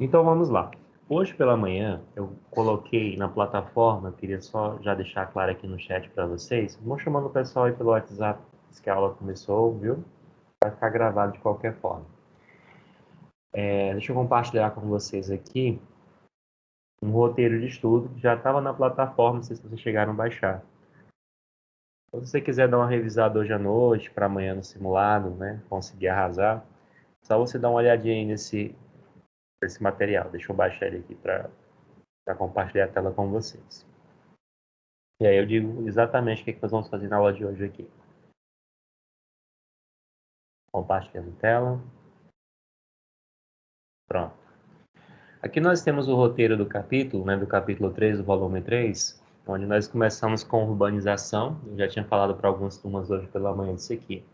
Então vamos lá. Hoje pela manhã eu coloquei na plataforma, eu queria só já deixar claro aqui no chat para vocês. Vou chamando o pessoal aí pelo WhatsApp, que a aula começou, viu? Vai ficar gravado de qualquer forma. Deixa eu compartilhar com vocês aqui um roteiro de estudo que já estava na plataforma, não sei se vocês chegaram a baixar. Se você quiser dar uma revisada hoje à noite, para amanhã no simulado, né? Conseguir arrasar, só você dar uma olhadinha aí nesse material. Deixa eu baixar ele aqui para compartilhar a tela com vocês. E aí eu digo exatamente o que nós vamos fazer na aula de hoje aqui. Compartilhando tela. Pronto. Aqui nós temos o roteiro do capítulo, né, do capítulo 3, do volume 3, onde nós começamos com urbanização. Eu já tinha falado para algumas turmas hoje pela manhã disso aqui.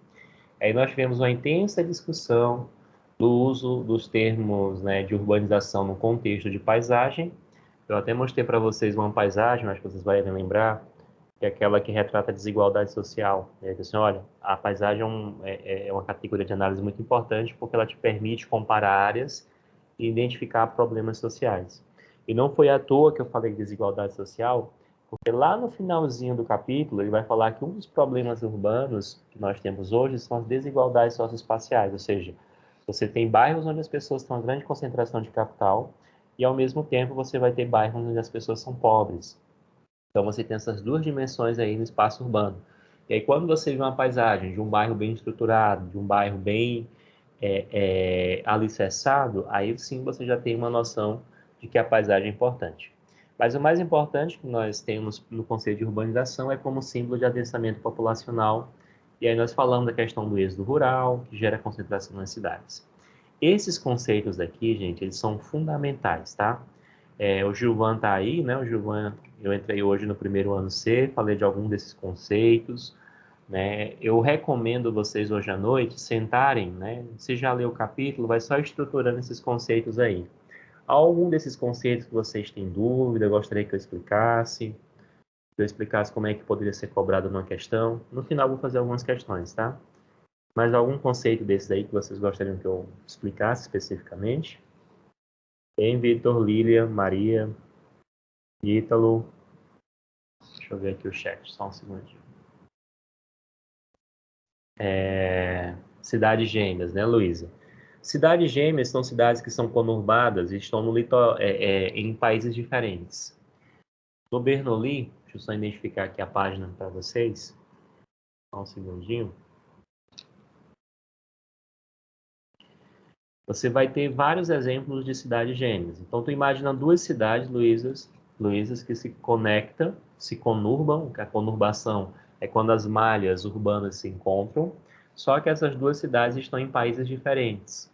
Aí nós tivemos uma intensa discussão do uso dos termos, né, de urbanização no contexto de paisagem. Eu até mostrei para vocês uma paisagem, acho que vocês vão lembrar, que é aquela que retrata a desigualdade social. Assim, olha, a paisagem é uma categoria de análise muito importante porque ela te permite comparar áreas e identificar problemas sociais. E não foi à toa que eu falei de desigualdade social, porque lá no finalzinho do capítulo ele vai falar que um dos problemas urbanos que nós temos hoje são as desigualdades socioespaciais, ou seja, você tem bairros onde as pessoas têm uma grande concentração de capital e, ao mesmo tempo, você vai ter bairros onde as pessoas são pobres. Então, você tem essas duas dimensões aí no espaço urbano. E aí, quando você vê uma paisagem de um bairro bem estruturado, de um bairro bem alicerçado, aí sim você já tem uma noção de que a paisagem é importante. Mas o mais importante que nós temos no conceito de urbanização é como símbolo de adensamento populacional. E aí nós falamos da questão do êxodo rural, que gera concentração nas cidades. Esses conceitos daqui, gente, eles são fundamentais, tá? O Gilvan está aí, né? O Gilvan, eu entrei hoje no primeiro ano C, falei de algum desses conceitos, né? Eu recomendo vocês hoje à noite sentarem, né? Se já leu o capítulo, vai só estruturando esses conceitos aí. Algum desses conceitos que vocês têm dúvida, gostaria que eu explicasse, como é que poderia ser cobrado numa questão. No final, vou fazer algumas questões, tá? Mas algum conceito desses aí que vocês gostariam que eu explicasse especificamente? Tem Vitor, Lília, Maria, Ítalo. Deixa eu ver aqui o chat, só um segundinho. Cidades gêmeas, né, Luísa? Cidades gêmeas são cidades que são conurbadas e estão no em países diferentes. No Bernoulli, deixa eu só identificar aqui a página para vocês. Só um segundinho. Você vai ter vários exemplos de cidades gêmeas. Então, tu imagina duas cidades, Luísas, que se conectam, se conurbam. A conurbação é quando as malhas urbanas se encontram. Só que essas duas cidades estão em países diferentes.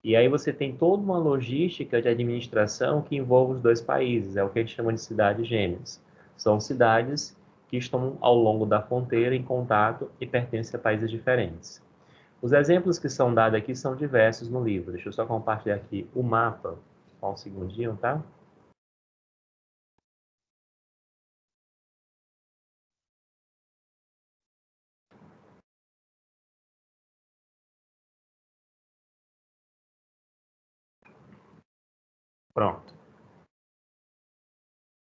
E aí você tem toda uma logística de administração que envolve os dois países. É o que a gente chama de cidades gêmeas. São cidades que estão ao longo da fronteira em contato e pertencem a países diferentes. Os exemplos que são dados aqui são diversos no livro. Deixa eu só compartilhar aqui o mapa. Só um segundinho, tá? Pronto.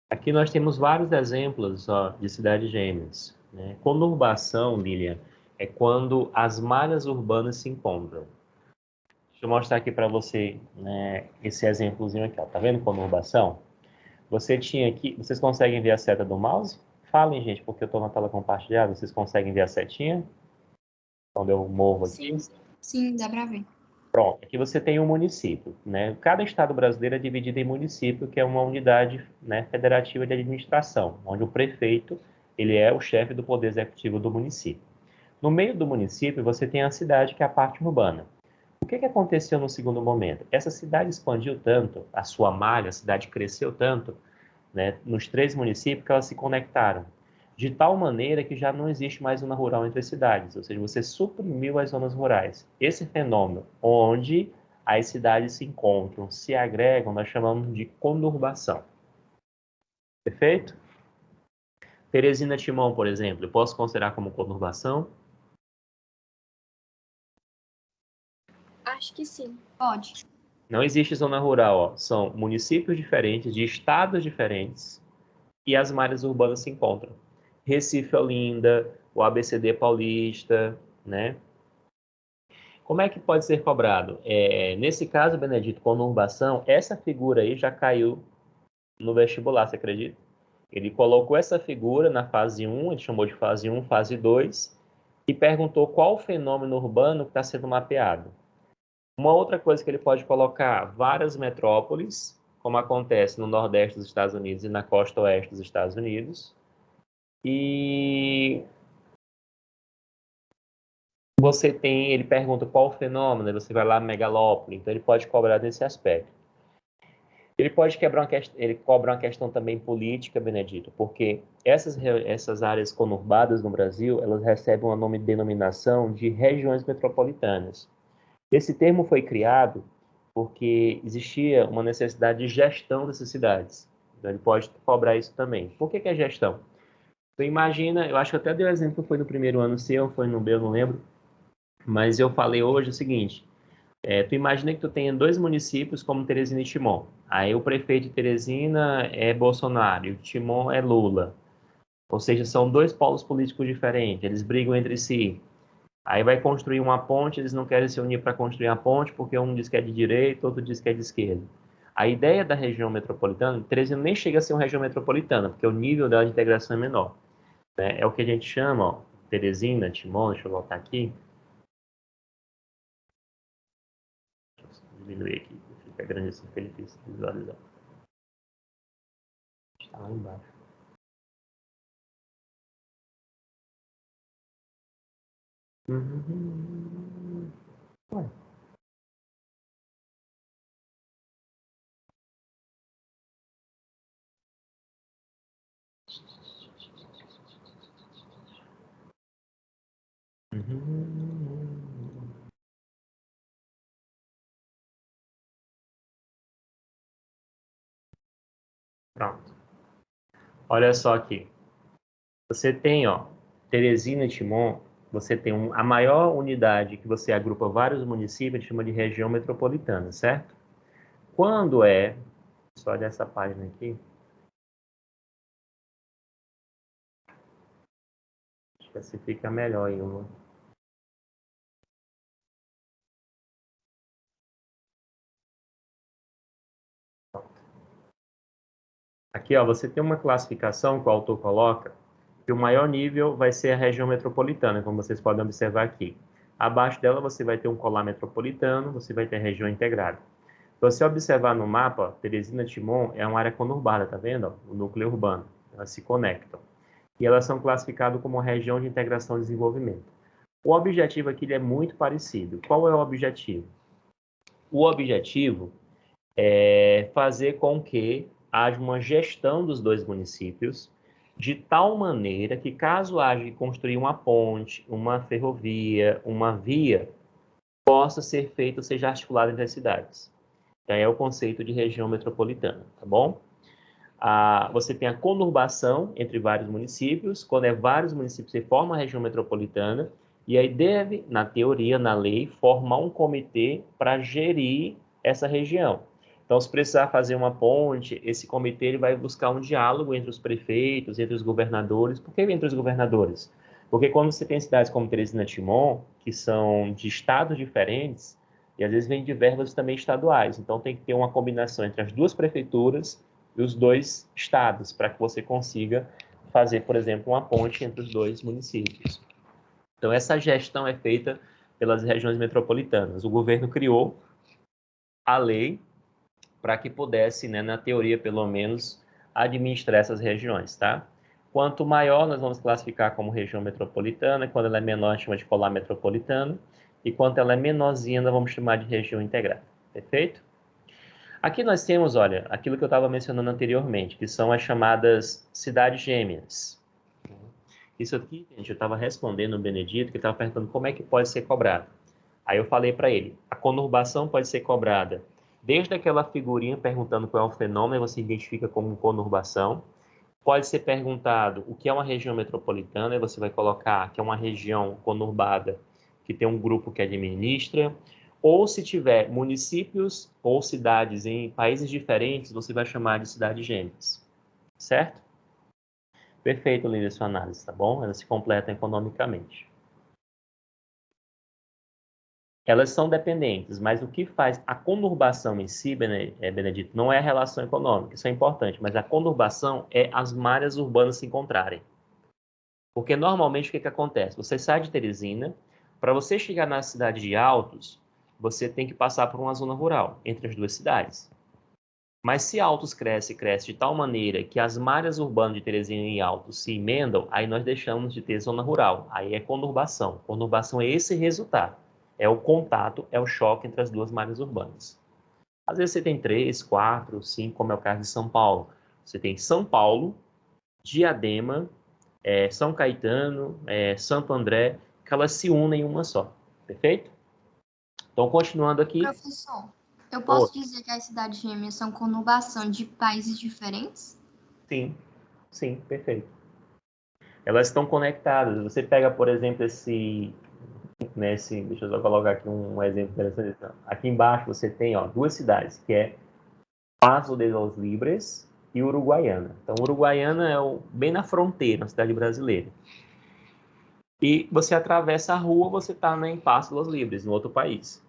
Aqui nós temos vários exemplos de cidades gêmeas. Né? Conurbação, Lilian, é quando as malhas urbanas se encontram. Deixa eu mostrar aqui para você, né, esse exemplozinho aqui. Ó. Tá vendo conurbação? Você tinha aqui... Vocês conseguem ver a seta do mouse? Falem, gente, porque eu estou na tela compartilhada. Vocês conseguem ver a setinha? Quando eu movo aqui? Sim, dá para ver. Pronto, aqui você tem um município, né? Cada estado brasileiro é dividido em município, que é uma unidade, né, federativa de administração, onde o prefeito, ele é o chefe do poder executivo do município. No meio do município, você tem a cidade, que é a parte urbana. O que aconteceu no segundo momento? Essa cidade expandiu tanto, a sua malha, a cidade cresceu tanto, né, nos três municípios, que elas se conectaram de tal maneira que já não existe mais zona rural entre as cidades, ou seja, você suprimiu as zonas rurais. Esse fenômeno, onde as cidades se encontram, se agregam, nós chamamos de conurbação. Perfeito? Teresina Timon, por exemplo, eu posso considerar como conurbação? Acho que sim. Pode. Não existe zona rural, ó. São municípios diferentes, de estados diferentes, e as malhas urbanas se encontram. Recife, Olinda, o ABCD Paulista, né? Como é que pode ser cobrado? Nesse caso, Benedito, conurbação, essa figura aí já caiu no vestibular, você acredita? Ele colocou essa figura na fase 1, ele chamou de fase 1, fase 2, e perguntou qual o fenômeno urbano que está sendo mapeado. Uma outra coisa que ele pode colocar, várias metrópoles, como acontece no Nordeste dos Estados Unidos e na costa Oeste dos Estados Unidos. E você tem, ele pergunta qual o fenômeno, e você vai lá, megalópole, então ele pode cobrar desse aspecto. Ele pode quebrar ele cobra uma questão também política, Benedito, porque essas áreas conurbadas no Brasil, elas recebem uma denominação de regiões metropolitanas. Esse termo foi criado porque existia uma necessidade de gestão dessas cidades. Então, ele pode cobrar isso também. Por que é gestão? Então, imagina, eu acho que até dei o exemplo, foi no primeiro ano seu, foi no meu, não lembro, mas eu falei hoje o seguinte, tu imagina que tu tenha dois municípios como Teresina e Timon. Aí o prefeito de Teresina é Bolsonaro e o Timon é Lula. Ou seja, são dois polos políticos diferentes, eles brigam entre si. Aí vai construir uma ponte, eles não querem se unir para construir a ponte, porque um diz que é de direita, outro diz que é de esquerda. A ideia da região metropolitana, Teresina nem chega a ser uma região metropolitana, porque o nível dela de integração é menor. Né? É o que a gente chama, ó, Teresina, Timon, deixa eu voltar aqui. Deixa eu diminuir aqui, fica grande assim, fica difícil de visualizar. Está lá embaixo. Ué. Pronto. Olha só aqui. Você tem, ó, Teresina e Timon, você tem a maior unidade que você agrupa vários municípios, a gente chama de região metropolitana, certo? Quando é, só dessa página aqui, acho que assim fica melhor aí uma. Aqui, ó, você tem uma classificação que o autor coloca, que o maior nível vai ser a região metropolitana, como vocês podem observar aqui. Abaixo dela você vai ter um colar metropolitano, você vai ter a região integrada. Se você observar no mapa, Teresina Timon é uma área conurbada, tá vendo? O núcleo urbano. Elas se conectam. E elas são classificadas como região de integração e desenvolvimento. O objetivo aqui é muito parecido. Qual é o objetivo? O objetivo é fazer com que haja uma gestão dos dois municípios de tal maneira que, caso haja que construir uma ponte, uma ferrovia, uma via, possa ser feito, seja articulado entre as cidades. Então, é o conceito de região metropolitana, tá bom? Você tem a conurbação entre vários municípios. Quando é vários municípios, você forma a região metropolitana. E aí deve, na teoria, na lei, formar um comitê para gerir essa região. Então, se precisar fazer uma ponte, esse comitê ele vai buscar um diálogo entre os prefeitos, entre os governadores. Por que entre os governadores? Porque quando você tem cidades como Teresina e Timon, que são de estados diferentes, e às vezes vem de verbas também estaduais. Então, tem que ter uma combinação entre as duas prefeituras e os dois estados, para que você consiga fazer, por exemplo, uma ponte entre os dois municípios. Então, essa gestão é feita pelas regiões metropolitanas. O governo criou a lei para que pudesse, né, na teoria pelo menos, administrar essas regiões, tá? Quanto maior, nós vamos classificar como região metropolitana, quando ela é menor, a gente chama de polar metropolitano, e quando ela é menorzinha, nós vamos chamar de região integrada, perfeito? Aqui nós temos, olha, aquilo que eu estava mencionando anteriormente, que são as chamadas cidades gêmeas. Isso aqui, gente, eu estava respondendo o Benedito, que estava perguntando como é que pode ser cobrado. Aí eu falei para ele, a conurbação pode ser cobrada desde aquela figurinha perguntando qual é o fenômeno, você identifica como conurbação. Pode ser perguntado o que é uma região metropolitana, e você vai colocar que é uma região conurbada que tem um grupo que administra. Ou se tiver municípios ou cidades em países diferentes, você vai chamar de cidades gêmeas. Certo? Perfeito, Lídia, sua análise, tá bom? Elas se completam economicamente. Elas são dependentes, mas o que faz a conurbação em si, Benedito, não é a relação econômica, isso é importante, mas a conurbação é as malhas urbanas se encontrarem. Porque normalmente o que acontece? Você sai de Teresina, para você chegar na cidade de Altos, você tem que passar por uma zona rural, entre as duas cidades. Mas se Altos cresce de tal maneira que as malhas urbanas de Teresina e Altos se emendam, aí nós deixamos de ter zona rural. Aí é conurbação. Conurbação é esse resultado. É o contato, é o choque entre as duas malhas urbanas. Às vezes você tem 3, 4, 5, como é o caso de São Paulo. Você tem São Paulo, Diadema, São Caetano, Santo André, que elas se unem em uma só. Perfeito? Então, continuando aqui. Professor, eu posso dizer que as cidades gêmeas são conurbação de países diferentes? Sim, sim, perfeito. Elas estão conectadas. Você pega, por exemplo, deixa eu só colocar aqui um exemplo interessante. Aqui embaixo você tem, ó, duas cidades, que é Paso de los Libres e Uruguaiana. Então, Uruguaiana é bem na fronteira, uma cidade brasileira. E você atravessa a rua, você está em Paso de los Libres, no outro país.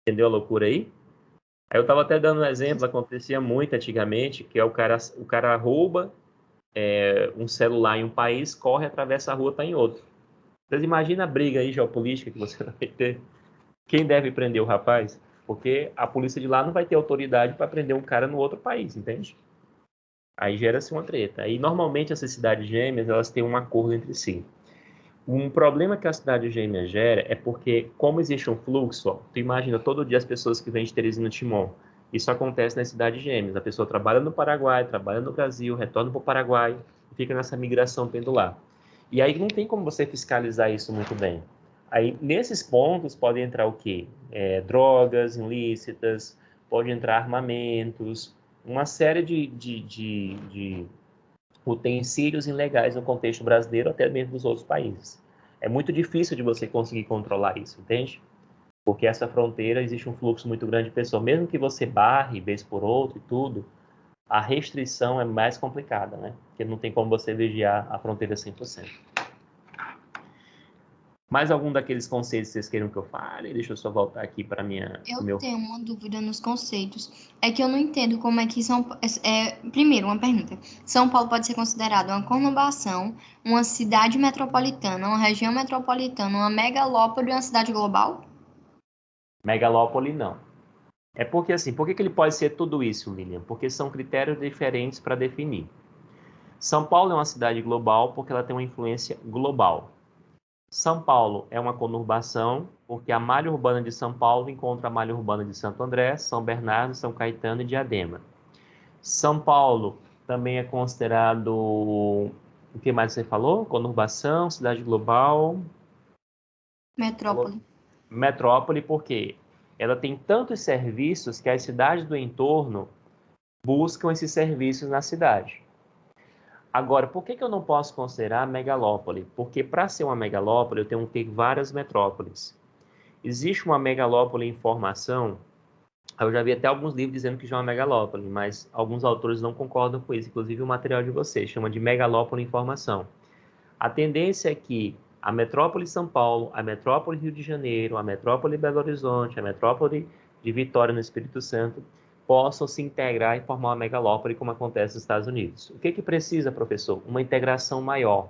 Entendeu a loucura aí? Aí eu estava até dando um exemplo, acontecia muito antigamente, que é o cara rouba um celular em um país, corre, atravessa a rua, está em outro. Vocês imaginam a briga aí geopolítica que você vai ter? Quem deve prender o rapaz? Porque a polícia de lá não vai ter autoridade para prender um cara no outro país, entende? Aí gera-se uma treta. Aí normalmente essas cidades gêmeas, elas têm um acordo entre si. Um problema que a cidade gêmea gera é porque, como existe um fluxo, ó, tu imagina todo dia as pessoas que vêm de Teresina Timon. Isso acontece nas cidades gêmeas. A pessoa trabalha no Paraguai, trabalha no Brasil, retorna para o Paraguai, fica nessa migração pendular. E aí não tem como você fiscalizar isso muito bem. Aí, nesses pontos, pode entrar o quê? Drogas ilícitas, pode entrar armamentos, uma série de utensílios ilegais no contexto brasileiro, até mesmo dos outros países. É muito difícil de você conseguir controlar isso, entende? Porque essa fronteira existe um fluxo muito grande de pessoas. Mesmo que você barre vez por outra e tudo, a restrição é mais complicada, né? Porque não tem como você vigiar a fronteira 100%. Mais algum daqueles conceitos que vocês queiram que eu fale? Deixa eu só voltar aqui para Eu meu... tenho uma dúvida nos conceitos. É que eu não entendo como é que primeiro, uma pergunta. São Paulo pode ser considerado uma conurbação, uma cidade metropolitana, uma região metropolitana, uma megalópole e uma cidade global? Megalópole, não. É porque assim, por que ele pode ser tudo isso, Lilian? Porque são critérios diferentes para definir. São Paulo é uma cidade global porque ela tem uma influência global. São Paulo é uma conurbação porque a malha urbana de São Paulo encontra a malha urbana de Santo André, São Bernardo, São Caetano e Diadema. São Paulo também é considerado, o que mais você falou? Conurbação, cidade global, Metrópole. metrópole, porque ela tem tantos serviços que as cidades do entorno buscam esses serviços na cidade. Agora, por que eu não posso considerar megalópole? Porque para ser uma megalópole, eu tenho que ter várias metrópoles. Existe uma megalópole em formação, eu já vi até alguns livros dizendo que já é uma megalópole, mas alguns autores não concordam com isso, inclusive o material de vocês, chama de megalópole em formação. A tendência é que a metrópole São Paulo, a metrópole Rio de Janeiro, a metrópole Belo Horizonte, a metrópole de Vitória no Espírito Santo, possam se integrar e formar uma megalópole, como acontece nos Estados Unidos. O que precisa, professor? Uma integração maior.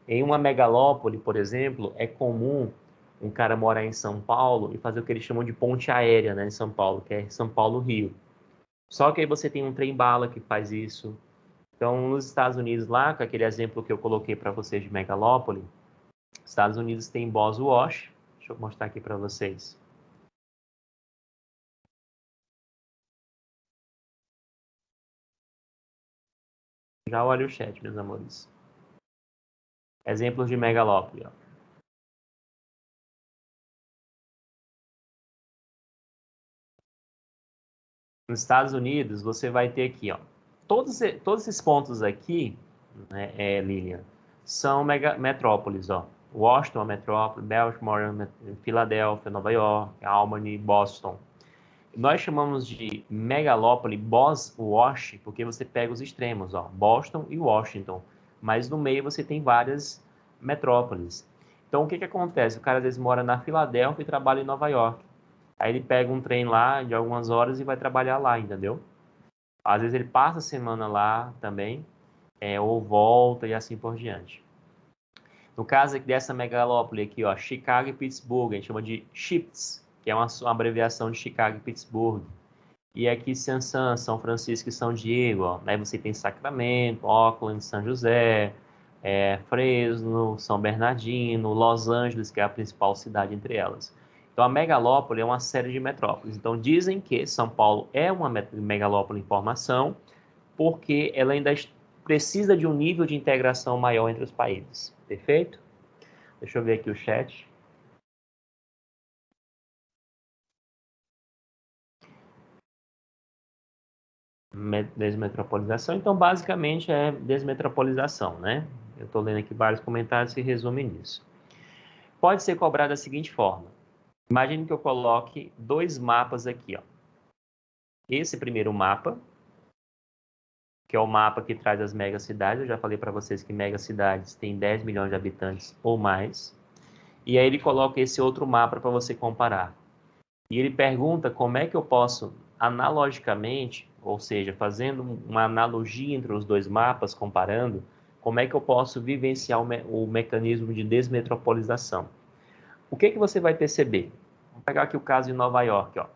Em uma megalópole, por exemplo, é comum um cara morar em São Paulo e fazer o que eles chamam de ponte aérea, né, em São Paulo, que é São Paulo-Rio. Só que aí você tem um trem-bala que faz isso. Então, nos Estados Unidos, lá, com aquele exemplo que eu coloquei para vocês de megalópole, Estados Unidos tem Boswash. Deixa eu mostrar aqui para vocês. Já olha o chat, meus amores. Exemplos de megalópole. Ó. Nos Estados Unidos, você vai ter aqui, ó, todos esses pontos aqui, né, Lilian, são metrópoles, ó. Washington, a metrópole, Baltimore, Filadélfia, Nova York, Albany, Boston. Nós chamamos de megalópole Bos-Wash, porque você pega os extremos, ó, Boston e Washington. Mas no meio você tem várias metrópoles. Então, o que acontece? O cara às vezes mora na Filadélfia e trabalha em Nova York. Aí ele pega um trem lá de algumas horas e vai trabalhar lá, entendeu? Às vezes ele passa a semana lá também, ou volta e assim por diante. No caso aqui dessa megalópole aqui, ó, Chicago e Pittsburgh, a gente chama de CHIPS, que é uma abreviação de Chicago e Pittsburgh. E aqui São Francisco e São Diego, ó. Aí você tem Sacramento, Oakland, São José, Fresno, São Bernardino, Los Angeles, que é a principal cidade entre elas. Então a megalópole é uma série de metrópoles. Então dizem que São Paulo é uma megalópole em formação, porque ela ainda precisa de um nível de integração maior entre os países. Perfeito? Deixa eu ver aqui o chat. Desmetropolização. Então, basicamente, é desmetropolização, né? Eu estou lendo aqui vários comentários que resumem nisso. Pode ser cobrado da seguinte forma. Imagine que eu coloque dois mapas aqui, ó. Esse primeiro mapa, que é o mapa que traz as megacidades. Eu já falei para vocês que megacidades têm 10 milhões de habitantes ou mais. E aí ele coloca esse outro mapa para você comparar. E ele pergunta como é que eu posso, analogicamente, ou seja, fazendo uma analogia entre os dois mapas, comparando, como é que eu posso vivenciar o mecanismo de desmetropolização. O que você vai perceber? Vamos pegar aqui o caso de Nova York, ó.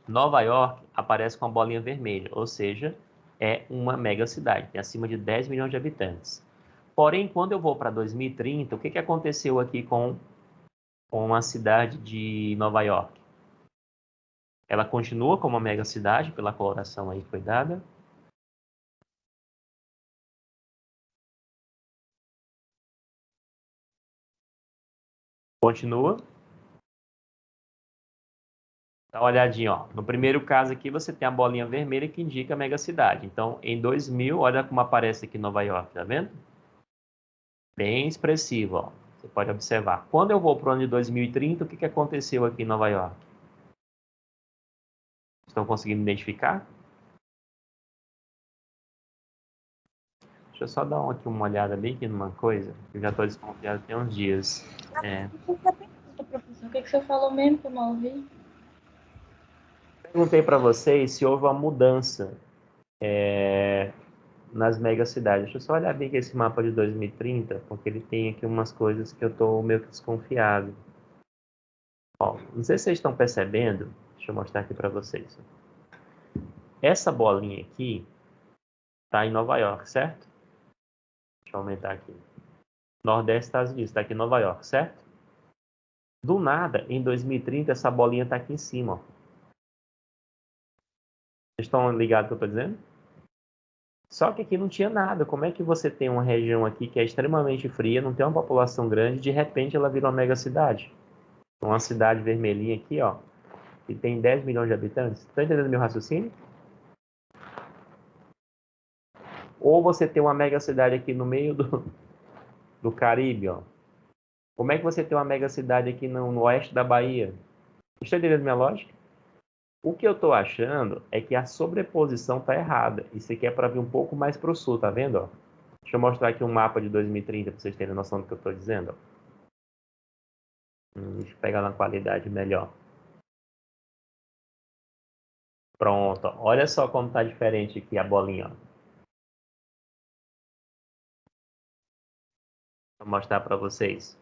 Nova York aparece com a bolinha vermelha, ou seja, é uma mega cidade, tem acima de 10 milhões de habitantes. Porém, quando eu vou para 2030, o que aconteceu aqui com a cidade de Nova York? Ela continua como uma mega cidade, pela coloração aí que foi dada. Continua. Dá uma olhadinha, ó. No primeiro caso aqui, você tem a bolinha vermelha que indica a mega cidade. Então, em 2000, olha como aparece aqui Nova York, tá vendo? Bem expressivo, ó. Você pode observar. Quando eu vou para o ano de 2030, o que aconteceu aqui em Nova York? Estão conseguindo identificar? Deixa eu só dar aqui uma olhada bem aqui numa coisa. Eu já estou desconfiado tem uns dias. Professor, o que você falou mesmo que eu não ouvi? Perguntei para vocês se houve uma mudança nas megacidades. Deixa eu só olhar bem aqui esse mapa de 2030, porque ele tem aqui umas coisas que eu estou meio que desconfiado. Ó, não sei se vocês estão percebendo. Deixa eu mostrar aqui para vocês. Essa bolinha aqui está em Nova York, certo? Deixa eu aumentar aqui. Nordeste Estados Unidos, está aqui em Nova York, certo? Do nada, em 2030, essa bolinha está aqui em cima. Ó. Vocês estão ligados no que eu estou dizendo? Só que aqui não tinha nada. Como é que você tem uma região aqui que é extremamente fria, não tem uma população grande, de repente ela vira uma mega cidade? Uma cidade vermelhinha aqui, ó, que tem 10 milhões de habitantes. Está entendendo meu raciocínio? Ou você tem uma mega cidade aqui no meio do Caribe, ó. Como é que você tem uma mega cidade aqui no oeste da Bahia? Está entendendo minha lógica? O que eu estou achando é que a sobreposição está errada. Isso aqui é para vir um pouco mais para o sul, tá vendo? Ó? Deixa eu mostrar aqui um mapa de 2030 para vocês terem noção do que eu estou dizendo. Deixa eu pegar na qualidade melhor. Pronto. Ó. Olha só como está diferente aqui a bolinha. Ó. Vou mostrar para vocês.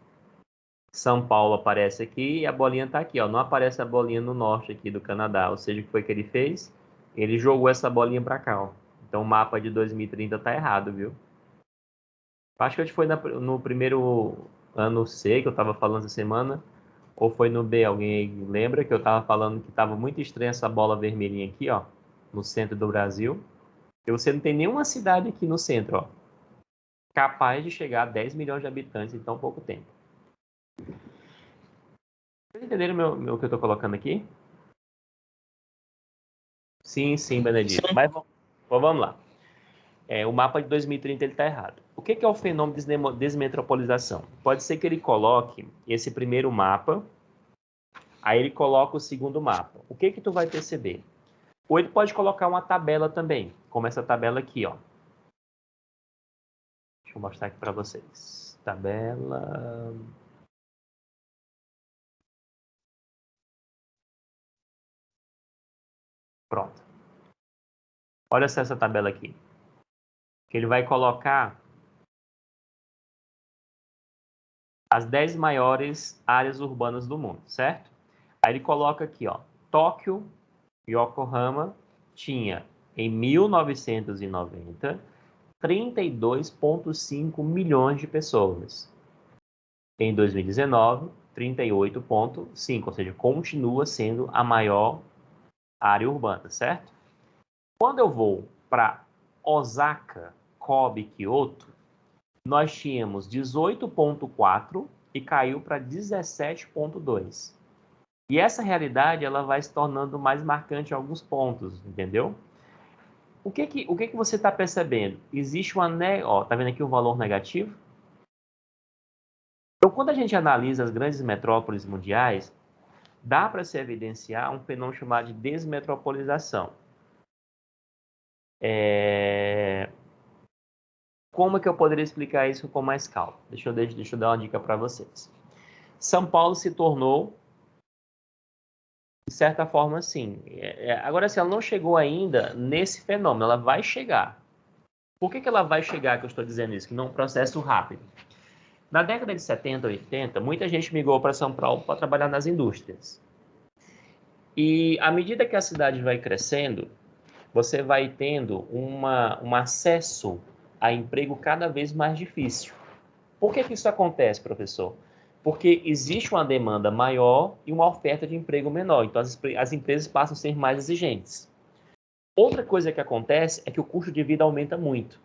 São Paulo aparece aqui e a bolinha está aqui. Ó. Não aparece a bolinha no norte aqui do Canadá. Ou seja, o que foi que ele fez? Ele jogou essa bolinha para cá. Ó. Então o mapa de 2030 está errado, viu? Acho que foi no primeiro ano C que eu estava falando essa semana. Ou foi no B? Alguém lembra que eu estava falando que estava muito estranha essa bola vermelhinha aqui, ó. No centro do Brasil. E você não tem nenhuma cidade aqui no centro, ó. Capaz de chegar a 10 milhões de habitantes em tão pouco tempo. Vocês entenderam o que eu estou colocando aqui? Sim, Benedito. Sim. Mas vamos lá. O mapa de 2030 ele está errado. O que é o fenômeno de desmetropolização? Pode ser que ele coloque esse primeiro mapa, aí ele coloca o segundo mapa. O que tu vai perceber? Ou ele pode colocar uma tabela também, como essa tabela aqui, ó. Deixa eu mostrar aqui para vocês. Tabela... Pronto. Olha só essa tabela aqui. Que ele vai colocar as 10 maiores áreas urbanas do mundo, certo? Aí ele coloca aqui, ó, Tóquio e Yokohama tinha, em 1990, 32,5 milhões de pessoas. Em 2019, 38,5, ou seja, continua sendo a maior área urbana, certo? Quando eu vou para Osaka, Kobe, Kyoto, nós tínhamos 18,4 e caiu para 17,2. E essa realidade ela vai se tornando mais marcante em alguns pontos, entendeu? O que você está percebendo? Existe uma... tá vendo aqui o valor negativo? Então, quando a gente analisa as grandes metrópoles mundiais, dá para se evidenciar um fenômeno chamado de desmetropolização. Como é que eu poderia explicar isso com mais calma? Deixa eu dar uma dica para vocês. São Paulo se tornou, de certa forma, sim. Agora, se ela não chegou ainda nesse fenômeno, ela vai chegar. Por que ela vai chegar, que eu estou dizendo isso? Que não é um processo rápido. Na década de 70, 80, muita gente migrou para São Paulo para trabalhar nas indústrias. E à medida que a cidade vai crescendo, você vai tendo um acesso a emprego cada vez mais difícil. Por que isso acontece, professor? Porque existe uma demanda maior e uma oferta de emprego menor. Então, as empresas passam a ser mais exigentes. Outra coisa que acontece é que o custo de vida aumenta muito.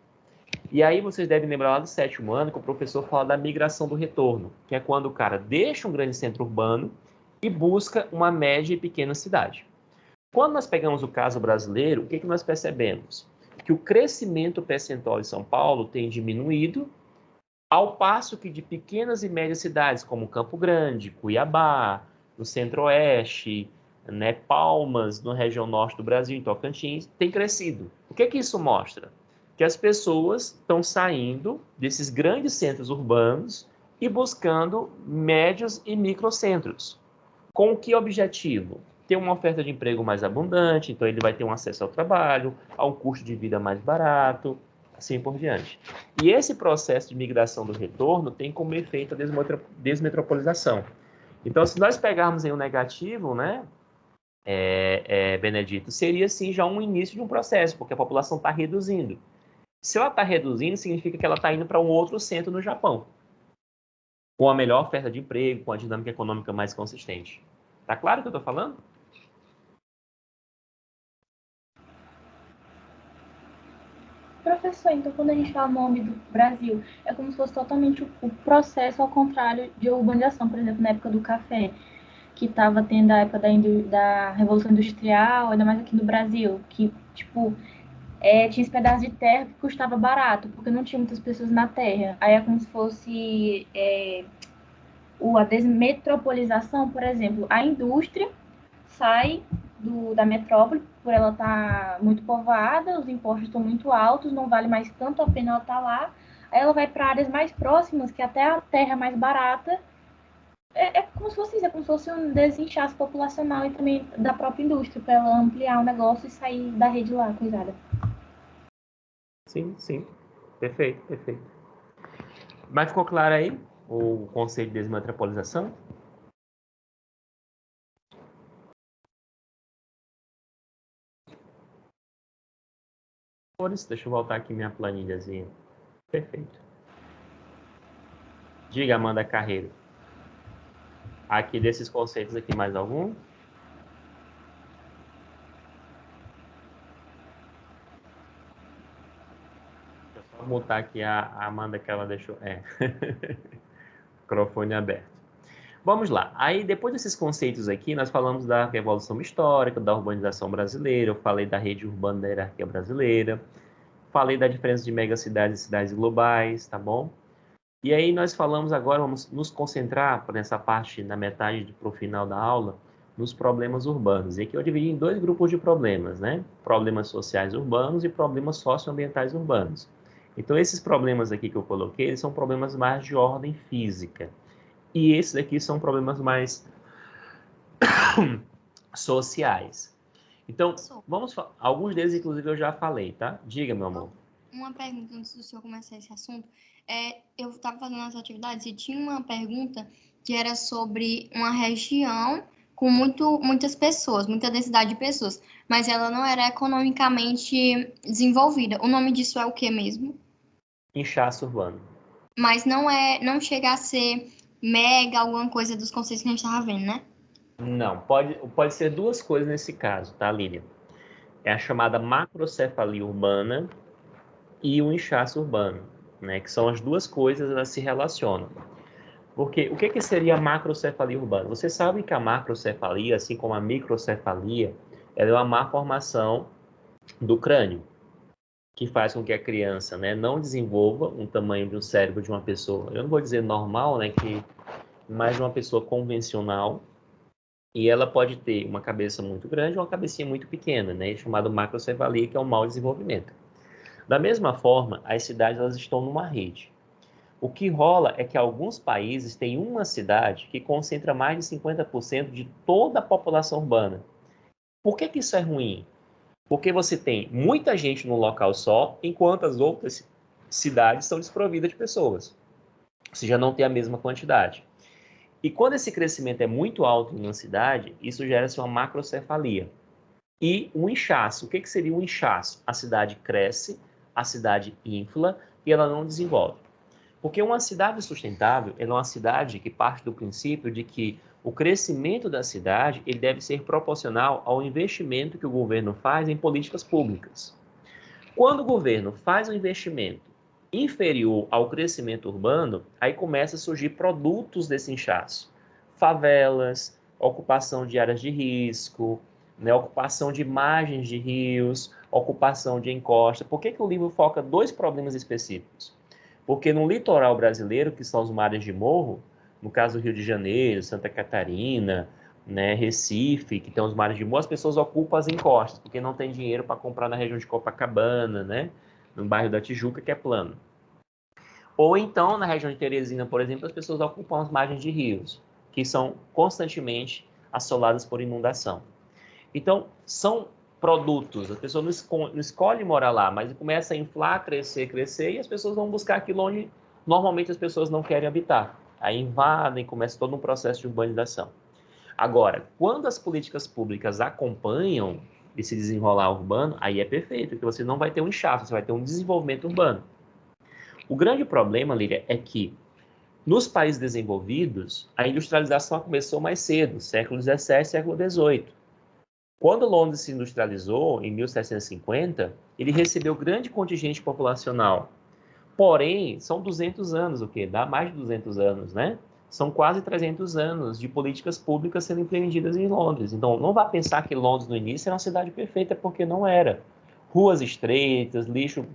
E aí vocês devem lembrar lá do 7º ano que o professor fala da migração do retorno, que é quando o cara deixa um grande centro urbano e busca uma média e pequena cidade. Quando nós pegamos o caso brasileiro, o que nós percebemos? Que o crescimento percentual de São Paulo tem diminuído, ao passo que de pequenas e médias cidades, como Campo Grande, Cuiabá, no Centro-Oeste, né, Palmas, na região norte do Brasil, em Tocantins, tem crescido. O que isso mostra? Que as pessoas estão saindo desses grandes centros urbanos e buscando médios e microcentros. Com que objetivo? Ter uma oferta de emprego mais abundante, então ele vai ter um acesso ao trabalho, a um custo de vida mais barato, assim por diante. E esse processo de migração do retorno tem como efeito a desmetropolização. Então, se nós pegarmos aí o negativo, né, Benedito, seria sim já um início de um processo, porque a população está reduzindo. Se ela está reduzindo, significa que ela está indo para um outro centro no Japão, com a melhor oferta de emprego, com a dinâmica econômica mais consistente. Tá claro o que eu estou falando? Professor, então quando a gente fala nome do Brasil, é como se fosse totalmente o processo ao contrário de urbanização, por exemplo, na época do café, que estava tendo a época da Revolução Industrial, ainda mais aqui no Brasil, que, tipo, tinha esse pedaço de terra que custava barato, porque não tinha muitas pessoas na terra. Aí é como se fosse a desmetropolização, por exemplo, a indústria sai da metrópole, por ela estar muito povoada, os impostos estão muito altos, não vale mais tanto a pena ela estar lá. Aí ela vai para áreas mais próximas, que até a terra é mais barata. É como se fosse isso, é como se fosse um desinchaço populacional e também da própria indústria, para ela ampliar o negócio e sair da rede lá, coisada. Sim, sim. Perfeito, perfeito. Mas ficou claro aí o conceito de desmetropolização? Por isso, deixa eu voltar aqui minha planilhazinha. Perfeito. Diga, Amanda Carreiro. Aqui desses conceitos aqui, mais algum? Deixa eu só mutar aqui a Amanda que ela deixou. Microfone aberto. Vamos lá. Aí, depois desses conceitos aqui, nós falamos da revolução histórica, da urbanização brasileira, eu falei da rede urbana da hierarquia brasileira, Falei da diferença de megacidades e cidades globais, tá bom? E aí nós falamos agora, vamos nos concentrar nessa parte, na metade para o final da aula, nos problemas urbanos. E aqui eu dividi em dois grupos de problemas, né? Problemas sociais urbanos e problemas socioambientais urbanos. Então, esses problemas aqui que eu coloquei, eles são problemas mais de ordem física. E esses aqui são problemas mais sociais. Então, alguns deles, inclusive, eu já falei, tá? Diga, meu amor. Uma pergunta antes do senhor começar esse assunto. Eu estava fazendo as atividades e tinha uma pergunta que era sobre uma região com muitas pessoas, muita densidade de pessoas, mas ela não era economicamente desenvolvida. O nome disso é o que mesmo? Inchaço urbano. Mas não chega a ser mega alguma coisa dos conceitos que a gente estava vendo, né? Não, pode ser duas coisas nesse caso, tá, Lilian? É a chamada macrocefalia urbana e o inchaço urbano, né? Que são as duas coisas, elas se relacionam. Porque o que seria a macrocefalia urbana? Você sabe que a macrocefalia, assim como a microcefalia, ela é uma má formação do crânio, que faz com que a criança, né, não desenvolva um tamanho de um cérebro de uma pessoa, eu não vou dizer normal, né, mais de uma pessoa convencional, e ela pode ter uma cabeça muito grande ou uma cabecinha muito pequena, né, chamado macrocefalia, que é um mau desenvolvimento. Da mesma forma, as cidades elas estão numa rede. O que rola é que alguns países têm uma cidade que concentra mais de 50% de toda a população urbana. Por que isso é ruim? Porque você tem muita gente num local só, enquanto as outras cidades são desprovidas de pessoas. Você já não tem a mesma quantidade. E quando esse crescimento é muito alto em uma cidade, isso gera-se uma macrocefalia. E um inchaço. O que seria um inchaço? A cidade cresce, a cidade infla e ela não desenvolve. Porque uma cidade sustentável é uma cidade que parte do princípio de que o crescimento da cidade ele deve ser proporcional ao investimento que o governo faz em políticas públicas. Quando o governo faz um investimento inferior ao crescimento urbano, aí começa a surgir produtos desse inchaço. Favelas, ocupação de áreas de risco, né, ocupação de margens de rios, ocupação de encosta. Por que o livro foca dois problemas específicos? Porque no litoral brasileiro, que são os mares de morro, no caso do Rio de Janeiro, Santa Catarina, né, Recife, que tem os mares de morro, as pessoas ocupam as encostas, porque não tem dinheiro para comprar na região de Copacabana, né, no bairro da Tijuca, que é plano. Ou então, na região de Teresina, por exemplo, as pessoas ocupam as margens de rios, que são constantemente assoladas por inundação. Então, são produtos, a pessoa não escolhe morar lá, mas começa a inflar, crescer, e as pessoas vão buscar aquilo onde normalmente as pessoas não querem habitar. Aí invadem, começa todo um processo de urbanização. Agora, quando as políticas públicas acompanham esse desenrolar urbano, aí é perfeito, porque você não vai ter um inchaço, você vai ter um desenvolvimento urbano. O grande problema, Lília, é que nos países desenvolvidos, a industrialização começou mais cedo, século XVII, século XVIII. Quando Londres se industrializou, em 1750, ele recebeu grande contingente populacional. Porém, são 200 anos, o quê? Dá mais de 200 anos, né? São quase 300 anos de políticas públicas sendo empreendidas em Londres. Então, não vá pensar que Londres, no início, era uma cidade perfeita, porque não era. Ruas estreitas,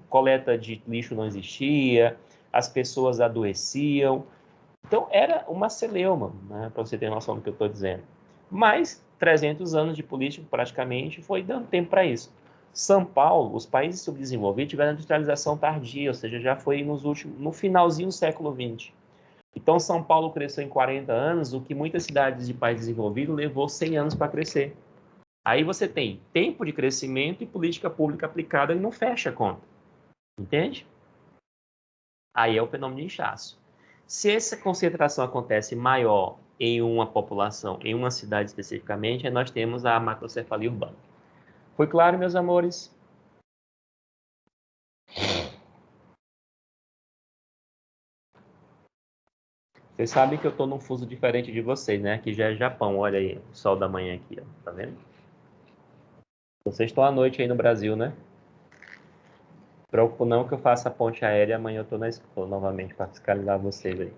coleta de lixo não existia, as pessoas adoeciam. Então, era uma celeuma, né, para você ter noção do que eu estou dizendo. Mas 300 anos de política, praticamente, foi dando tempo para isso. São Paulo, os países subdesenvolvidos tiveram industrialização tardia, ou seja, já foi no finalzinho do século XX. Então, São Paulo cresceu em 40 anos, o que muitas cidades de países desenvolvidos levou 100 anos para crescer. Aí você tem tempo de crescimento e política pública aplicada e não fecha a conta. Entende? Aí é o fenômeno de inchaço. Se essa concentração acontece maior em uma população, em uma cidade especificamente, aí nós temos a macrocefalia urbana. Foi claro, meus amores? Vocês sabem que eu estou num fuso diferente de vocês, né? Aqui já é Japão, olha aí, o sol da manhã aqui, ó. Tá vendo? Vocês estão à noite aí no Brasil, né? Preocupo não que eu faça a ponte aérea e amanhã eu estou na escola novamente para fiscalizar vocês aí.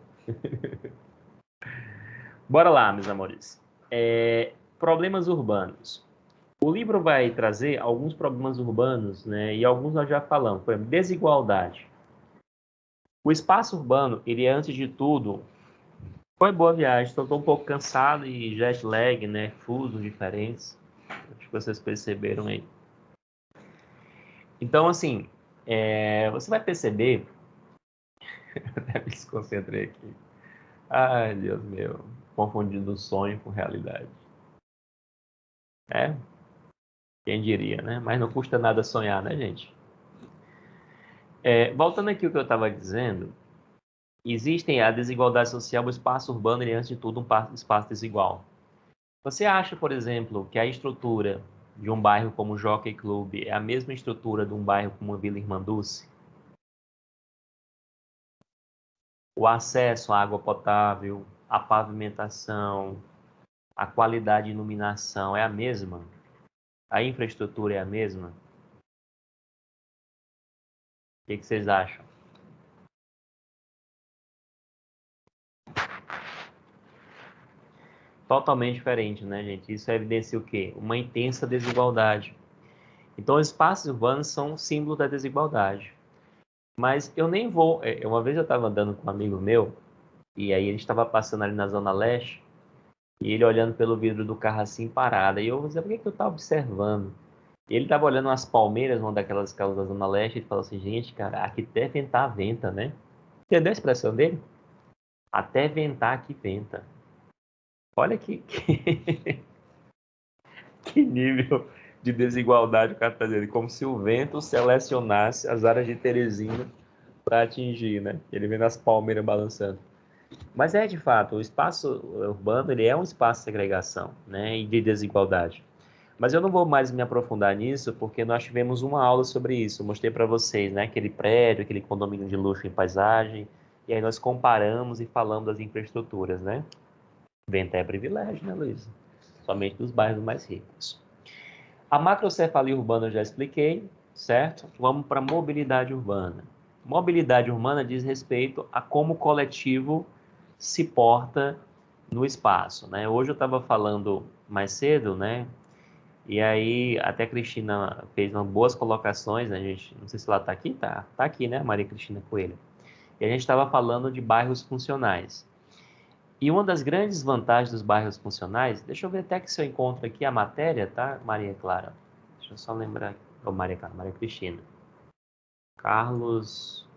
Bora lá, meus amores. Problemas urbanos. O livro vai trazer alguns problemas urbanos, né? E alguns nós já falamos. Por exemplo, desigualdade. O espaço urbano, ele é, antes de tudo, foi boa viagem. Estou um pouco cansado e jet lag, né? Fusos diferentes. Acho que vocês perceberam aí. Então, assim, você vai perceber... Até me desconcentrei aqui. Ai, Deus meu. Confundindo sonho com realidade. É, quem diria, né? Mas não custa nada sonhar, né, gente? Voltando aqui ao que eu estava dizendo, existem a desigualdade social, o espaço urbano, ele é, antes de tudo, um espaço desigual. Você acha, por exemplo, que a estrutura de um bairro como o Jockey Club é a mesma estrutura de um bairro como a Vila Irmanduce? O acesso à água potável, a pavimentação, a qualidade de iluminação é a mesma? A infraestrutura é a mesma? O que vocês acham? Totalmente diferente, né, gente? Isso evidencia o quê? Uma intensa desigualdade. Então, os espaços urbanos são símbolo da desigualdade. Mas eu nem vou... Uma vez eu estava andando com um amigo meu, e aí ele estava passando ali na Zona Leste, e ele olhando pelo vidro do carro assim, parado. E eu dizia, por que eu estava observando? E ele estava olhando umas palmeiras, uma daquelas casas da Zona Leste, e ele falou assim, gente, cara, aqui até ventar venta, né? Entendeu a expressão dele? Até ventar que venta. Olha que nível de desigualdade o cara está dizendo. Como se o vento selecionasse as áreas de Teresina para atingir, né? Ele vendo as palmeiras balançando. Mas de fato, o espaço urbano, ele é um espaço de segregação, né? E de desigualdade. Mas eu não vou mais me aprofundar nisso, porque nós tivemos uma aula sobre isso. Eu mostrei para vocês, né? Aquele prédio, aquele condomínio de luxo em paisagem. E aí nós comparamos e falamos das infraestruturas, né? Vento é privilégio, né, Luísa? Somente dos bairros mais ricos. A macrocefalia urbana eu já expliquei, certo? Vamos para a mobilidade urbana. Mobilidade urbana diz respeito a como o coletivo se porta no espaço, né? Hoje eu estava falando mais cedo, né? E aí até a Cristina fez umas boas colocações, né? A gente, não sei se ela está aqui, tá aqui, né, Maria Cristina Coelho. E a gente estava falando de bairros funcionais. E uma das grandes vantagens dos bairros funcionais, deixa eu ver até que se eu encontro aqui a matéria, tá, Maria Clara? Deixa eu só lembrar. Oh, Maria Clara, Maria Cristina. Carlos.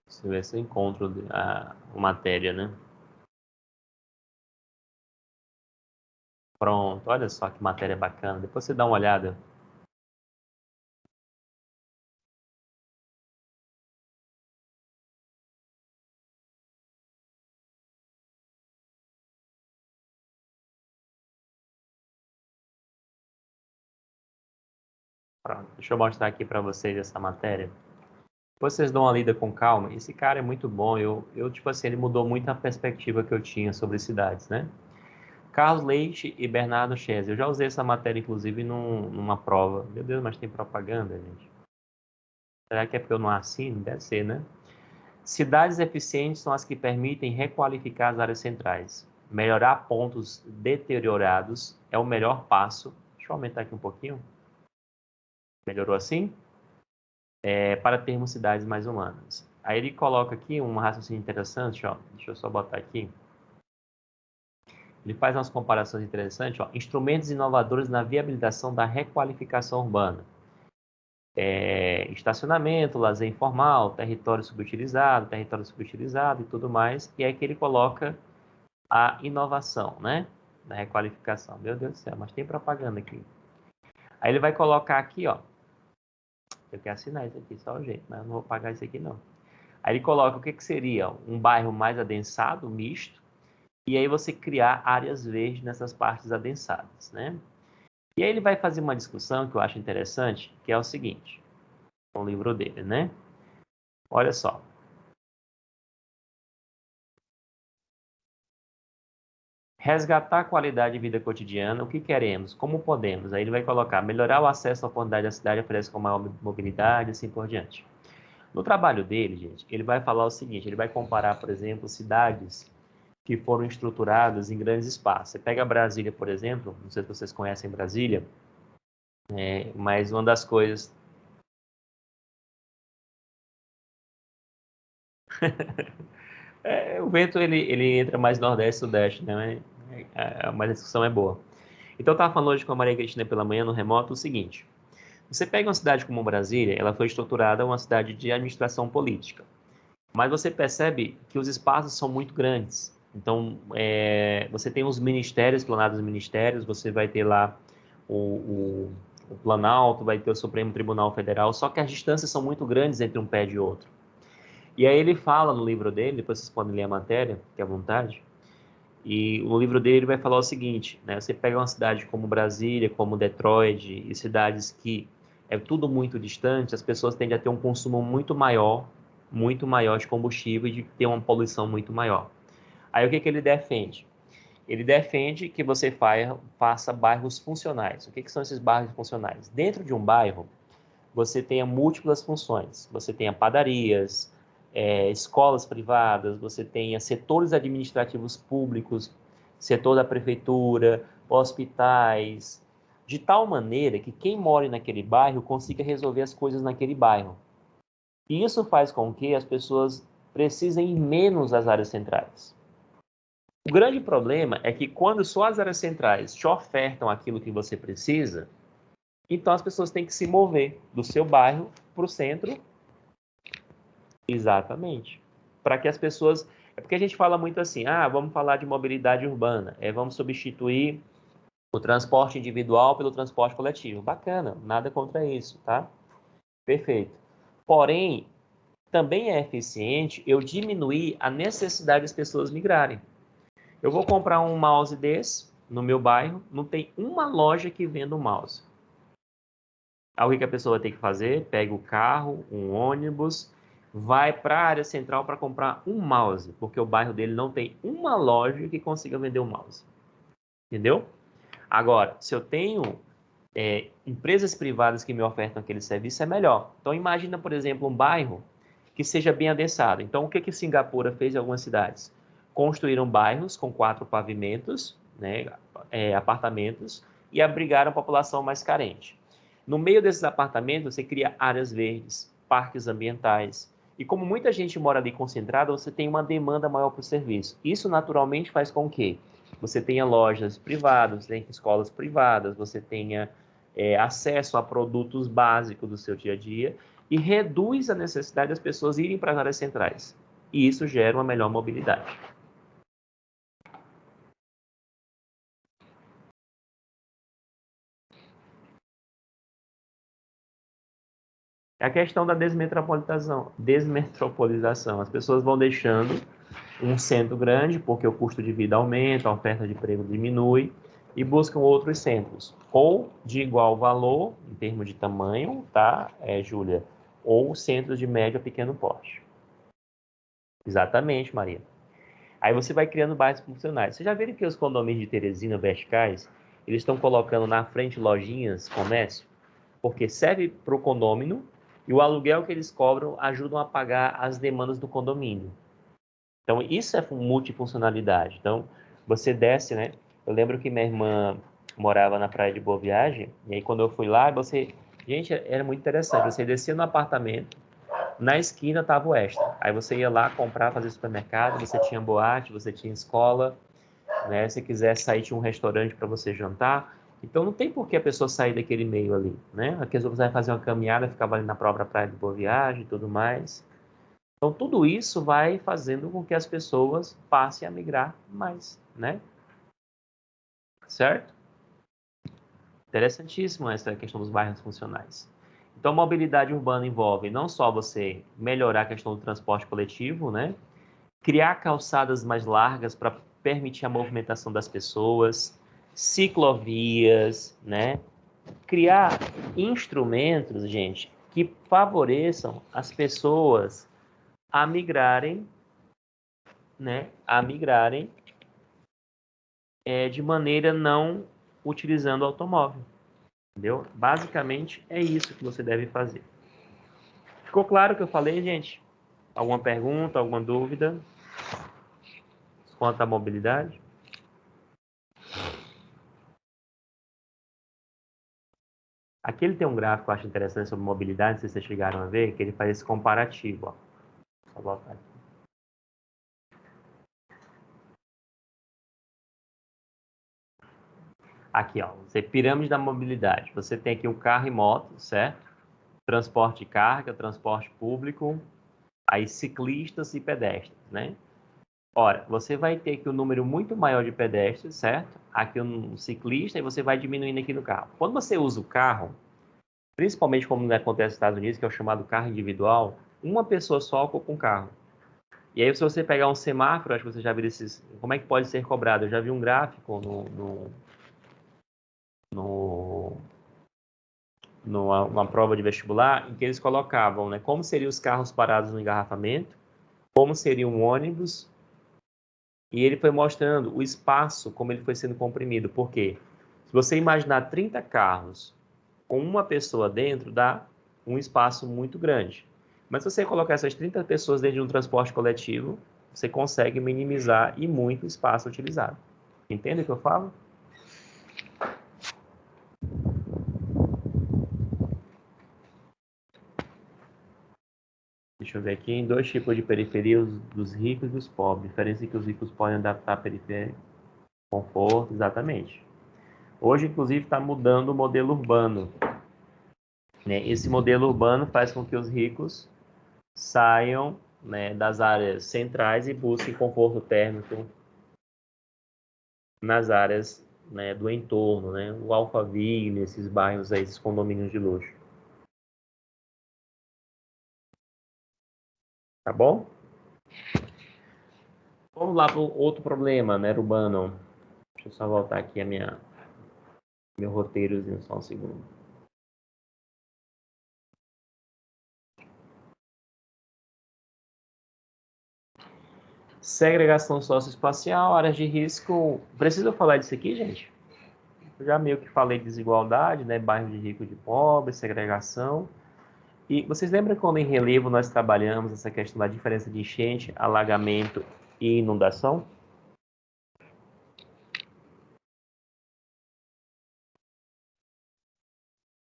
Deixa eu ver se eu encontro a matéria, né? Pronto, olha só que matéria bacana. Depois você dá uma olhada. Pronto, deixa eu mostrar aqui para vocês essa matéria. Depois vocês dão uma lida com calma. Esse cara é muito bom. Tipo assim, ele mudou muito a perspectiva que eu tinha sobre cidades, né? Carlos Leite e Bernardo Chese. Eu já usei essa matéria, inclusive, numa prova. Meu Deus, mas tem propaganda, gente. Será que é porque eu não assino? Deve ser, né? Cidades eficientes são as que permitem requalificar as áreas centrais. Melhorar pontos deteriorados é o melhor passo. Deixa eu aumentar aqui um pouquinho. Melhorou assim? Para termos cidades mais humanas. Aí ele coloca aqui um raciocínio interessante, ó. Deixa eu só botar aqui. Ele faz umas comparações interessantes, ó. Instrumentos inovadores na viabilização da requalificação urbana. Estacionamento, lazer informal, território subutilizado e tudo mais. E aí que ele coloca a inovação, né? Da requalificação. Meu Deus do céu, mas tem propaganda aqui. Aí ele vai colocar aqui, ó. Eu quero assinar isso aqui, só o jeito, mas eu não vou pagar isso aqui, não. Aí ele coloca o que seria um bairro mais adensado, misto, e aí você criar áreas verdes nessas partes adensadas, né? E aí ele vai fazer uma discussão que eu acho interessante, que é o seguinte, o livro dele, né? Olha só. Resgatar a qualidade de vida cotidiana, o que queremos, como podemos. Aí ele vai colocar, melhorar o acesso à oportunidade da cidade, oferece com maior mobilidade, assim por diante. No trabalho dele, gente, ele vai falar o seguinte, ele vai comparar, por exemplo, cidades que foram estruturadas em grandes espaços. Você pega Brasília, por exemplo, não sei se vocês conhecem Brasília, mas uma das coisas... o vento, ele entra mais nordeste e sudeste, né? Mas a discussão é boa. Então, eu estava falando hoje com a Maria Cristina pela manhã no remoto o seguinte: você pega uma cidade como Brasília, ela foi estruturada uma cidade de administração política, mas você percebe que os espaços são muito grandes. Então, você tem os ministérios, planados ministérios, você vai ter lá o Planalto, vai ter o Supremo Tribunal Federal, só que as distâncias são muito grandes entre um pé e outro. E aí ele fala no livro dele, depois vocês podem ler a matéria, que é à vontade, e no livro dele ele vai falar o seguinte, né? Você pega uma cidade como Brasília, como Detroit, e cidades que é tudo muito distante, as pessoas tendem a ter um consumo muito maior de combustível e de ter uma poluição muito maior. Aí o que ele defende? Ele defende que você faça bairros funcionais. O que são esses bairros funcionais? Dentro de um bairro, você tenha múltiplas funções. Você tenha padarias, escolas privadas, você tenha setores administrativos públicos, setor da prefeitura, hospitais, de tal maneira que quem mora naquele bairro consiga resolver as coisas naquele bairro. E isso faz com que as pessoas precisem ir menos às áreas centrais. O grande problema é que quando só as áreas centrais te ofertam aquilo que você precisa, então as pessoas têm que se mover do seu bairro para o centro. Exatamente. Para que as pessoas... É porque a gente fala muito assim, vamos falar de mobilidade urbana, vamos substituir o transporte individual pelo transporte coletivo. Bacana, nada contra isso, tá? Perfeito. Porém, também é eficiente eu diminuir a necessidade das pessoas migrarem. Eu vou comprar um mouse desse no meu bairro, não tem uma loja que venda um mouse. Aí o que a pessoa vai ter que fazer? Pega o carro, um ônibus, vai para a área central para comprar um mouse, porque o bairro dele não tem uma loja que consiga vender um mouse. Entendeu? Agora, se eu tenho empresas privadas que me ofertam aquele serviço, é melhor. Então, imagina, por exemplo, um bairro que seja bem adensado. Então, o que Singapura fez em algumas cidades? Construíram bairros com 4 pavimentos, né, apartamentos, e abrigaram a população mais carente. No meio desses apartamentos, você cria áreas verdes, parques ambientais. E como muita gente mora ali concentrada, você tem uma demanda maior para o serviço. Isso, naturalmente, faz com que você tenha lojas privadas, né, escolas privadas, você tenha acesso a produtos básicos do seu dia a dia e reduz a necessidade das pessoas irem para as áreas centrais. E isso gera uma melhor mobilidade. É a questão da desmetropolização. As pessoas vão deixando um centro grande, porque o custo de vida aumenta, a oferta de emprego diminui, e buscam outros centros, ou de igual valor, em termos de tamanho, tá, Júlia? Ou centros de médio a pequeno porte. Exatamente, Maria. Aí você vai criando bairros funcionais. Você já viram que os condomínios de Teresina verticais, eles estão colocando na frente lojinhas, comércio? Porque serve para o condômino e o aluguel que eles cobram ajudam a pagar as demandas do condomínio. Então, isso é multifuncionalidade. Então, você desce, né? Eu lembro que minha irmã morava na Praia de Boa Viagem, e aí quando eu fui lá, gente, era muito interessante. Você descia no apartamento, na esquina estava o Extra. Aí você ia lá comprar, fazer supermercado, você tinha boate, você tinha escola, né? Se quiser sair, tinha um restaurante para você jantar. Então, não tem por que a pessoa sair daquele meio ali, né? Aqui você vai fazer uma caminhada, ficava ali na própria Praia de Boa Viagem e tudo mais. Então, tudo isso vai fazendo com que as pessoas passem a migrar mais, né? Certo? Interessantíssimo essa questão dos bairros funcionais. Então, mobilidade urbana envolve não só você melhorar a questão do transporte coletivo, né? Criar calçadas mais largas para permitir a movimentação das pessoas, ciclovias, né? Criar instrumentos, gente, que favoreçam as pessoas a migrarem, né? A migrarem de maneira não utilizando o automóvel. Entendeu? Basicamente é isso que você deve fazer. Ficou claro o que eu falei, gente? Alguma pergunta, alguma dúvida? quanto à mobilidade? Aqui ele tem um gráfico que eu acho interessante sobre mobilidade, se vocês chegaram a ver, que ele faz esse comparativo. Ó. Vou botar aqui. Aqui, ó, você pirâmide da mobilidade. Você tem aqui o carro e moto, certo? Transporte de carga, transporte público, aí ciclistas e pedestres, né? Ora, você vai ter aqui um número muito maior de pedestres, certo? Aqui um ciclista e você vai diminuindo aqui no carro. Quando você usa o carro, principalmente como acontece nos Estados Unidos, que é o chamado carro individual, uma pessoa só ocupa um carro. E aí, se você pegar um semáforo, acho que você já viu esses... Como é que pode ser cobrado? Eu já vi um gráfico numa prova de vestibular em que eles colocavam, né, como seriam os carros parados no engarrafamento, como seria um ônibus, e ele foi mostrando o espaço, como ele foi sendo comprimido. Por quê? Se você imaginar 30 carros com uma pessoa dentro, dá um espaço muito grande. Mas se você colocar essas 30 pessoas dentro de um transporte coletivo, você consegue minimizar e muito o espaço utilizado. Entende o que eu falo? Deixa eu ver aqui, em 2 tipos de periferia, dos ricos e dos pobres. A diferença é que os ricos podem adaptar a periferia, conforto, exatamente. Hoje, inclusive, está mudando o modelo urbano. Né? Esse modelo urbano faz com que os ricos saiam, né, das áreas centrais e busquem conforto térmico nas áreas, né, do entorno, né? O Alphaville, esses bairros aí, esses condomínios de luxo. Tá bom? Vamos lá para outro problema, né, urbano. Deixa eu só voltar aqui meu roteirozinho, só um segundo. Segregação socioespacial, áreas de risco. Preciso falar disso aqui, gente? Eu já meio que falei de desigualdade, né? Bairro de rico e de pobre, segregação. E vocês lembram quando em relevo nós trabalhamos essa questão da diferença de enchente, alagamento e inundação?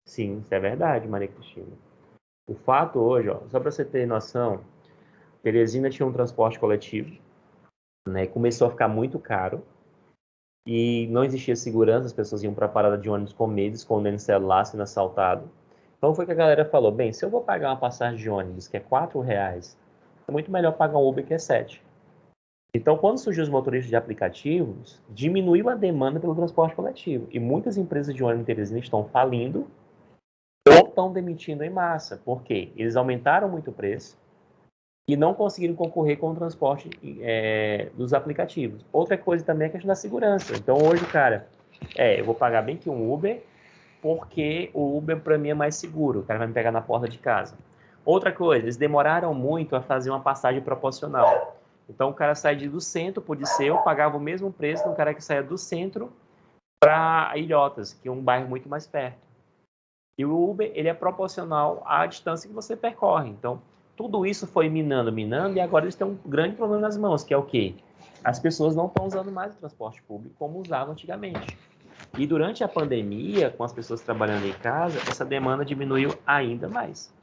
Sim, isso é verdade, Maria Cristina. O fato hoje, ó, só para você ter noção, Teresina tinha um transporte coletivo, né? Começou a ficar muito caro e não existia segurança, as pessoas iam para a parada de ônibus com medo, escondendo celular, sendo assaltado. Então foi que a galera falou, bem, se eu vou pagar uma passagem de ônibus que é R$ 4, é muito melhor pagar um Uber que é 7. Então, quando surgiu os motoristas de aplicativos, diminuiu a demanda pelo transporte coletivo. E muitas empresas de ônibus em Teresina estão falindo ou estão demitindo em massa. Por quê? Eles aumentaram muito o preço e não conseguiram concorrer com o transporte dos aplicativos. Outra coisa também é a questão da segurança. Então, hoje, cara, eu vou pagar bem que um Uber, porque o Uber, para mim, é mais seguro. O cara vai me pegar na porta de casa. Outra coisa, eles demoraram muito a fazer uma passagem proporcional. Então, o cara sai do centro para o Odisseu, pagava o mesmo preço do cara que saia do centro para Ilhotas, que é um bairro muito mais perto. E o Uber, ele é proporcional à distância que você percorre. Então, tudo isso foi minando, e agora eles têm um grande problema nas mãos, que é o quê? As pessoas não estão usando mais o transporte público como usavam antigamente. E durante a pandemia, com as pessoas trabalhando em casa, essa demanda diminuiu ainda mais.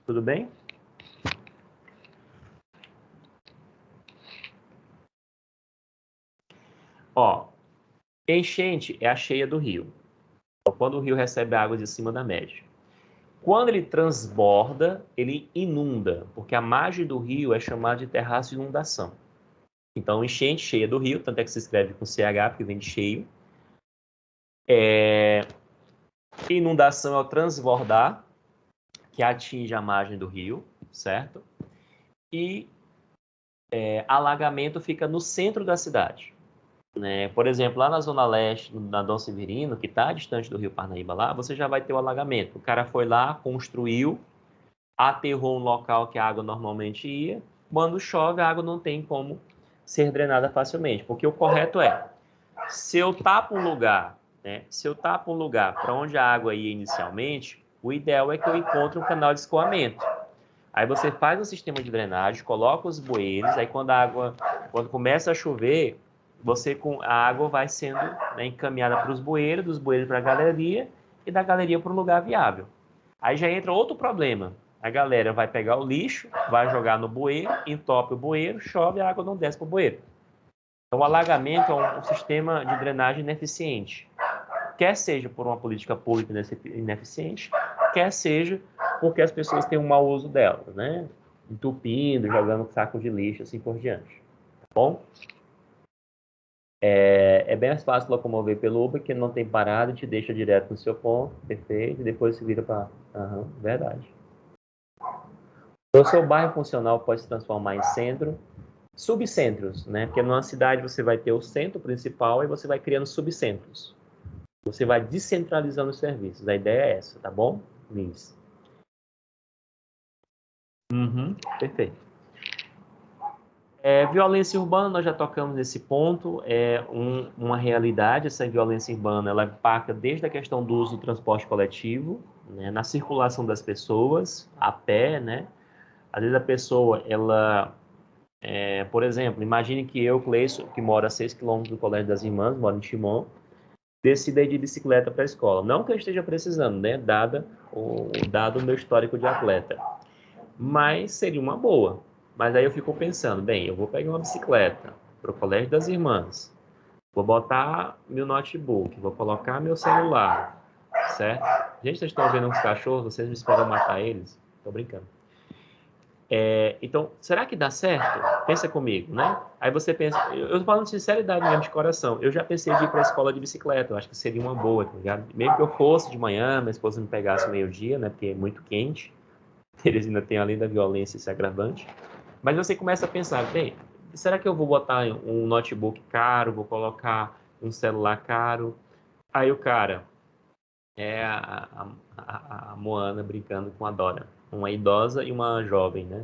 Tudo bem? Ó, enchente é a cheia do rio. Quando o rio recebe água de cima da média. Quando ele transborda, ele inunda, porque a margem do rio é chamada de terraço de inundação. Então, enchente, cheia do rio, tanto é que se escreve com CH, porque vem de cheio. Inundação é o transbordar, que atinge a margem do rio, certo? E alagamento fica no centro da cidade. Né? Por exemplo, lá na Zona Leste, na Dom Severino, que está distante do Rio Parnaíba lá, você já vai ter o alagamento. O cara foi lá, construiu, aterrou um local que a água normalmente ia. Quando chove, a água não tem como ser drenada facilmente. Porque o correto é, se eu tapo um lugar, né? Se eu tapo um lugar para onde a água ia inicialmente, o ideal é que eu encontre um canal de escoamento. Aí você faz um sistema de drenagem, coloca os bueiros, aí quando começa a chover, a água vai sendo, né, encaminhada para os bueiros, dos bueiros para a galeria e da galeria para um lugar viável. Aí já entra outro problema. A galera vai pegar o lixo, vai jogar no bueiro, entope o bueiro, chove, a água não desce para o bueiro. Então, o alagamento é um sistema de drenagem ineficiente. Quer seja por uma política pública ineficiente, quer seja porque as pessoas têm um mau uso delas, né? Entupindo, jogando saco de lixo, assim por diante. Tá bom? É bem mais fácil locomover pelo Uber, que não tem parada e te deixa direto no seu ponto, perfeito, e depois se vira para... verdade. O seu bairro funcional pode se transformar em centro, subcentros, né? Porque numa cidade você vai ter o centro principal e você vai criando subcentros. Você vai descentralizando os serviços. A ideia é essa, tá bom, Luiz? Perfeito. Violência urbana, nós já tocamos nesse ponto, uma realidade. Essa violência urbana, ela impacta desde a questão do uso do transporte coletivo, né, na circulação das pessoas, a pé, né? Às vezes a pessoa, ela, por exemplo, imagine que eu, Cleison, que mora a 6 quilômetros do Colégio das Irmãs, moro em Timon, decida ir de bicicleta para a escola. Não que eu esteja precisando, né? Dado o meu histórico de atleta. Mas seria uma boa. Mas aí eu fico pensando, bem, eu vou pegar uma bicicleta para o Colégio das Irmãs, vou botar meu notebook, vou colocar meu celular, certo? Gente, vocês estão vendo uns cachorros, vocês me esperam matar eles? Tô brincando. Então, será que dá certo? Pensa comigo, né? Aí você pensa, eu tô falando de sinceridade mesmo, de coração. Eu já pensei de ir para a escola de bicicleta, eu acho que seria uma boa, tá ligado? Mesmo que eu fosse de manhã, minha esposa me pegasse meio-dia, né? Porque é muito quente. Teresina tem, além da violência, esse agravante. Mas você começa a pensar, bem, será que eu vou botar um notebook caro, vou colocar um celular caro? Aí o cara, a Moana brincando com a Dora, uma idosa e uma jovem, né?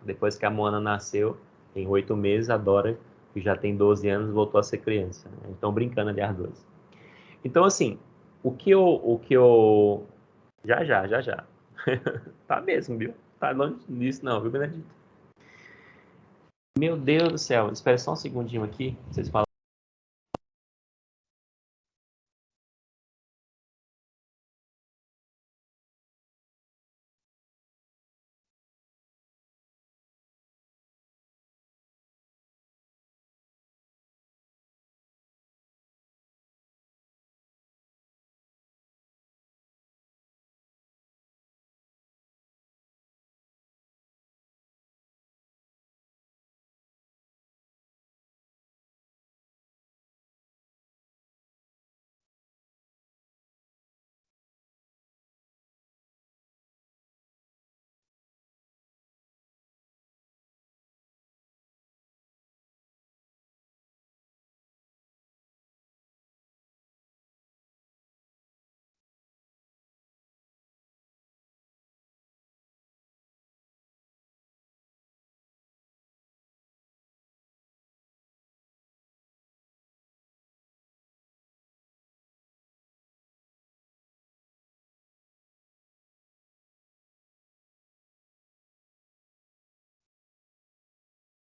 Depois que a Moana nasceu, tem 8 meses, a Dora, que já tem 12 anos, voltou a ser criança. Né? Então, brincando ali as duas. Então, assim, o que eu... Já. Tá mesmo, viu? Tá longe disso não, viu, Benedito? Meu Deus do céu, espera só um segundinho aqui, vocês falam.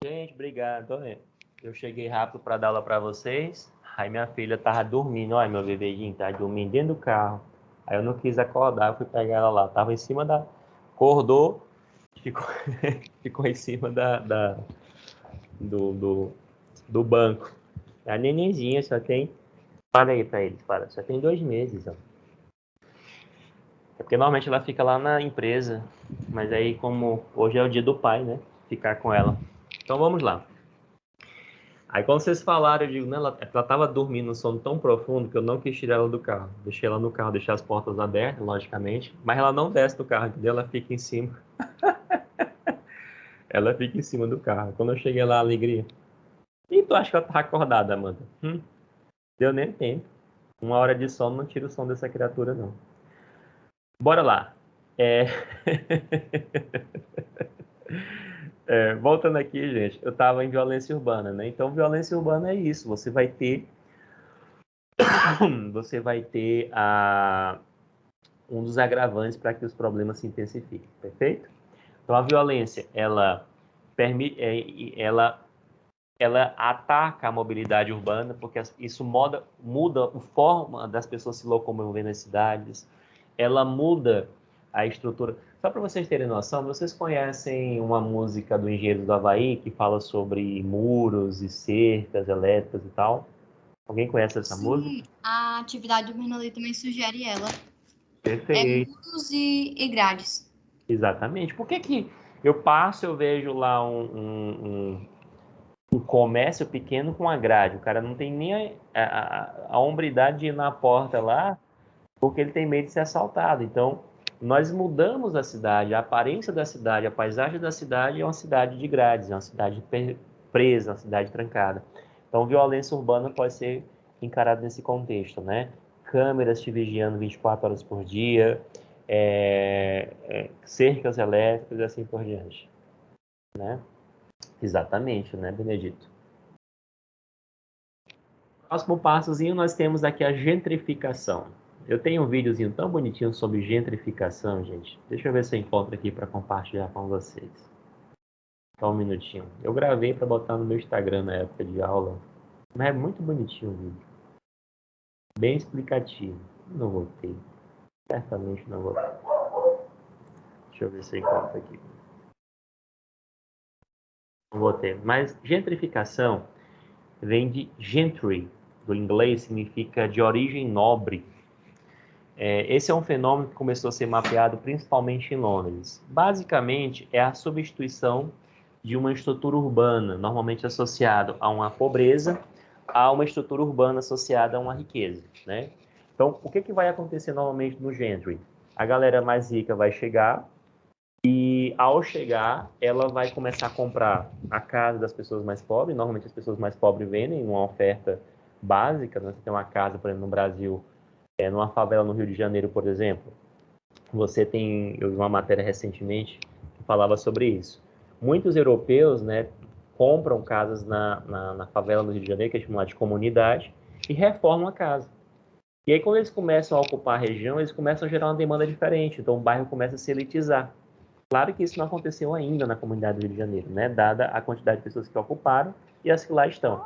Gente, obrigado. Olha, eu cheguei rápido para dar aula para vocês. Aí minha filha tava dormindo, olha, meu bebezinho tava dormindo dentro do carro. Aí eu não quis acordar, eu fui pegar ela lá. Tava em cima da... Acordou, ficou, ficou em cima do banco. A nenenzinha só tem... Para aí para eles, para. Só tem 2 meses, ó. É porque normalmente ela fica lá na empresa. Mas aí, como hoje é o dia do pai, né? Ficar com ela. Então vamos lá. Aí quando vocês falaram, eu digo, né, ela tava dormindo num sono tão profundo que eu não quis tirar ela do carro. Deixei ela no carro, deixei as portas abertas, logicamente. Mas ela não desce do carro, entendeu? Ela fica em cima. Ela fica em cima do carro. Quando eu cheguei lá, alegria. E tu acha que ela tava acordada, Amanda? Deu nem tempo. 1 hora de sono não tira o som dessa criatura, não. Bora lá. Voltando aqui, gente, eu estava em violência urbana, né? Então, violência urbana é isso. Você vai ter um dos agravantes para que os problemas se intensifiquem, perfeito? Então, a violência, ela ataca a mobilidade urbana, porque isso muda a forma das pessoas se locomover nas cidades, ela muda a estrutura. Só para vocês terem noção, vocês conhecem uma música do Engenheiro do Havaí que fala sobre muros e cercas elétricas e tal? Alguém conhece essa música? A atividade do Bernardo também sugere ela. Perfeito. Muros e grades. Exatamente. Por que eu vejo lá um comércio pequeno com a grade? O cara não tem nem a hombridade de ir na porta lá, porque ele tem medo de ser assaltado. Então, nós mudamos a cidade, a aparência da cidade, a paisagem da cidade é uma cidade de grades, é uma cidade presa, uma cidade trancada. Então, violência urbana pode ser encarada nesse contexto, né? Câmeras te vigiando 24 horas por dia, cercas elétricas e assim por diante, né? Exatamente, né, Benedito? Próximo passozinho, nós temos aqui a gentrificação. Eu tenho um videozinho tão bonitinho sobre gentrificação, gente. Deixa eu ver se eu encontro aqui para compartilhar com vocês. Só um minutinho. Eu gravei para botar no meu Instagram na época de aula. Mas é muito bonitinho o vídeo. Bem explicativo. Não voltei. Certamente não voltei. Deixa eu ver se eu encontro aqui. Não voltei. Mas gentrificação vem de gentry. Do inglês significa de origem nobre. Esse é um fenômeno que começou a ser mapeado principalmente em Londres. Basicamente, é a substituição de uma estrutura urbana, normalmente associada a uma pobreza, a uma estrutura urbana associada a uma riqueza, né? Então, o que vai acontecer normalmente no gentry? A galera mais rica vai chegar e, ao chegar, ela vai começar a comprar a casa das pessoas mais pobres. Normalmente, as pessoas mais pobres vendem uma oferta básica, né? Você tem uma casa, por exemplo, no Brasil, numa favela no Rio de Janeiro, por exemplo, eu vi uma matéria recentemente que falava sobre isso. Muitos europeus, né, compram casas na favela no Rio de Janeiro, que é chamada de comunidade, e reformam a casa. E aí, quando eles começam a ocupar a região, eles começam a gerar uma demanda diferente, então o bairro começa a se elitizar. Claro que isso não aconteceu ainda na comunidade do Rio de Janeiro, né, dada a quantidade de pessoas que ocuparam e as que lá estão.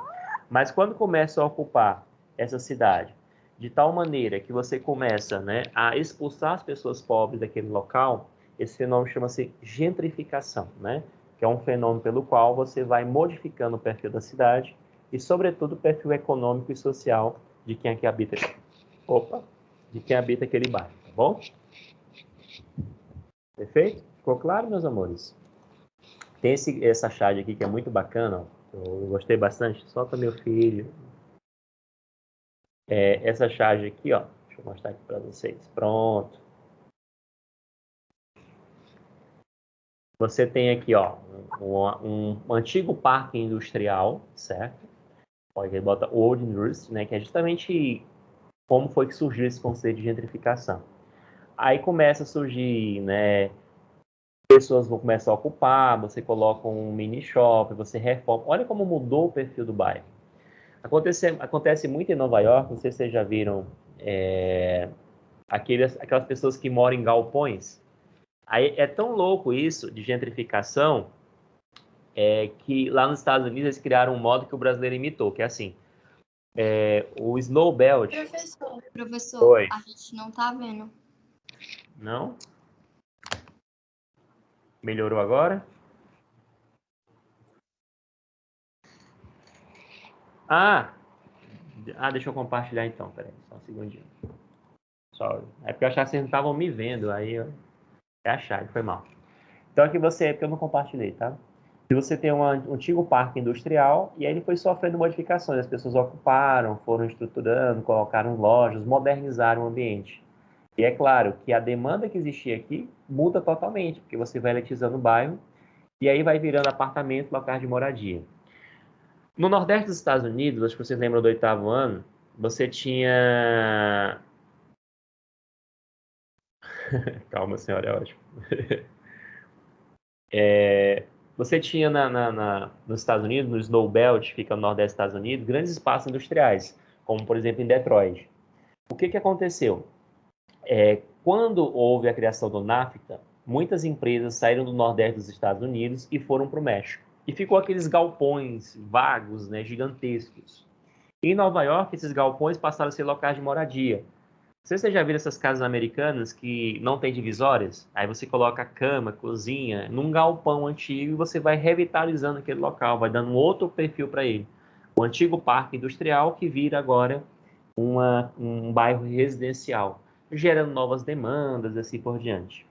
Mas quando começam a ocupar essa cidade, de tal maneira que você começa, né, a expulsar as pessoas pobres daquele local, esse fenômeno chama-se gentrificação, né? Que é um fenômeno pelo qual você vai modificando o perfil da cidade e, sobretudo, o perfil econômico e social de quem aqui habita, de quem habita aquele bairro, tá bom? Perfeito? Ficou claro, meus amores? Tem essa charge aqui que é muito bacana, ó. Eu gostei bastante. Solta meu filho. Essa charge aqui, ó, deixa eu mostrar aqui para vocês. Pronto. Você tem aqui, ó, um antigo parque industrial, certo? Pode bota Old Industry, né, que é justamente como foi que surgiu esse conceito de gentrificação. Aí começa a surgir, né, pessoas vão começar a ocupar, você coloca um mini shopping, você reforma. Olha como mudou o perfil do bairro. Acontece muito em Nova York, não sei se vocês já viram aquelas pessoas que moram em galpões. Aí é tão louco isso de gentrificação que lá nos Estados Unidos eles criaram um modo que o brasileiro imitou, que é assim, o Snow Belt. Professor, Oi. A gente não tá vendo. Não? Melhorou agora? Deixa eu compartilhar então, peraí, só um segundinho. Sorry. É porque eu achava que vocês não estavam me vendo, aí achar, foi mal. Então aqui porque eu não compartilhei, tá? E você tem um antigo parque industrial e aí ele foi sofrendo modificações. As pessoas ocuparam, foram estruturando, colocaram lojas, modernizaram o ambiente. E é claro que a demanda que existia aqui muda totalmente, porque você vai elitizando o bairro e aí vai virando apartamento, local de moradia. No Nordeste dos Estados Unidos, acho que vocês lembram do 8º ano, você tinha... Calma, senhora, é ótimo. Você tinha nos Estados Unidos, no Snow Belt, fica no Nordeste dos Estados Unidos, grandes espaços industriais, como, por exemplo, em Detroit. O que aconteceu? Quando houve a criação do NAFTA, muitas empresas saíram do Nordeste dos Estados Unidos e foram para o México. E ficou aqueles galpões vagos, né, gigantescos. Em Nova York, esses galpões passaram a ser locais de moradia. Não sei se você já viu essas casas americanas que não tem divisórias. Aí você coloca a cama, cozinha, num galpão antigo e você vai revitalizando aquele local, vai dando um outro perfil para ele. O antigo parque industrial que vira agora um bairro residencial, gerando novas demandas, assim por diante.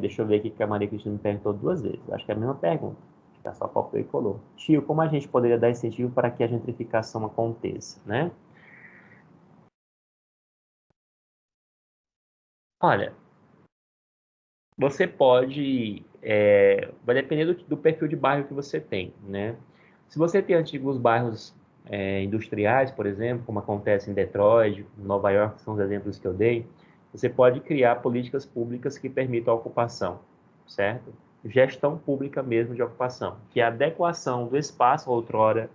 Deixa eu ver aqui que a Maria Cristina me perguntou 2 vezes. Acho que é a mesma pergunta. Tá, só copiou e colou. Tio, como a gente poderia dar incentivo para que a gentrificação aconteça, né? Olha, você pode... vai depender do perfil de bairro que você tem, né? Se você tem antigos bairros industriais, por exemplo, como acontece em Detroit, Nova York, são os exemplos que eu dei, você pode criar políticas públicas que permitam a ocupação, certo? Gestão pública mesmo de ocupação, que é a adequação do espaço outrora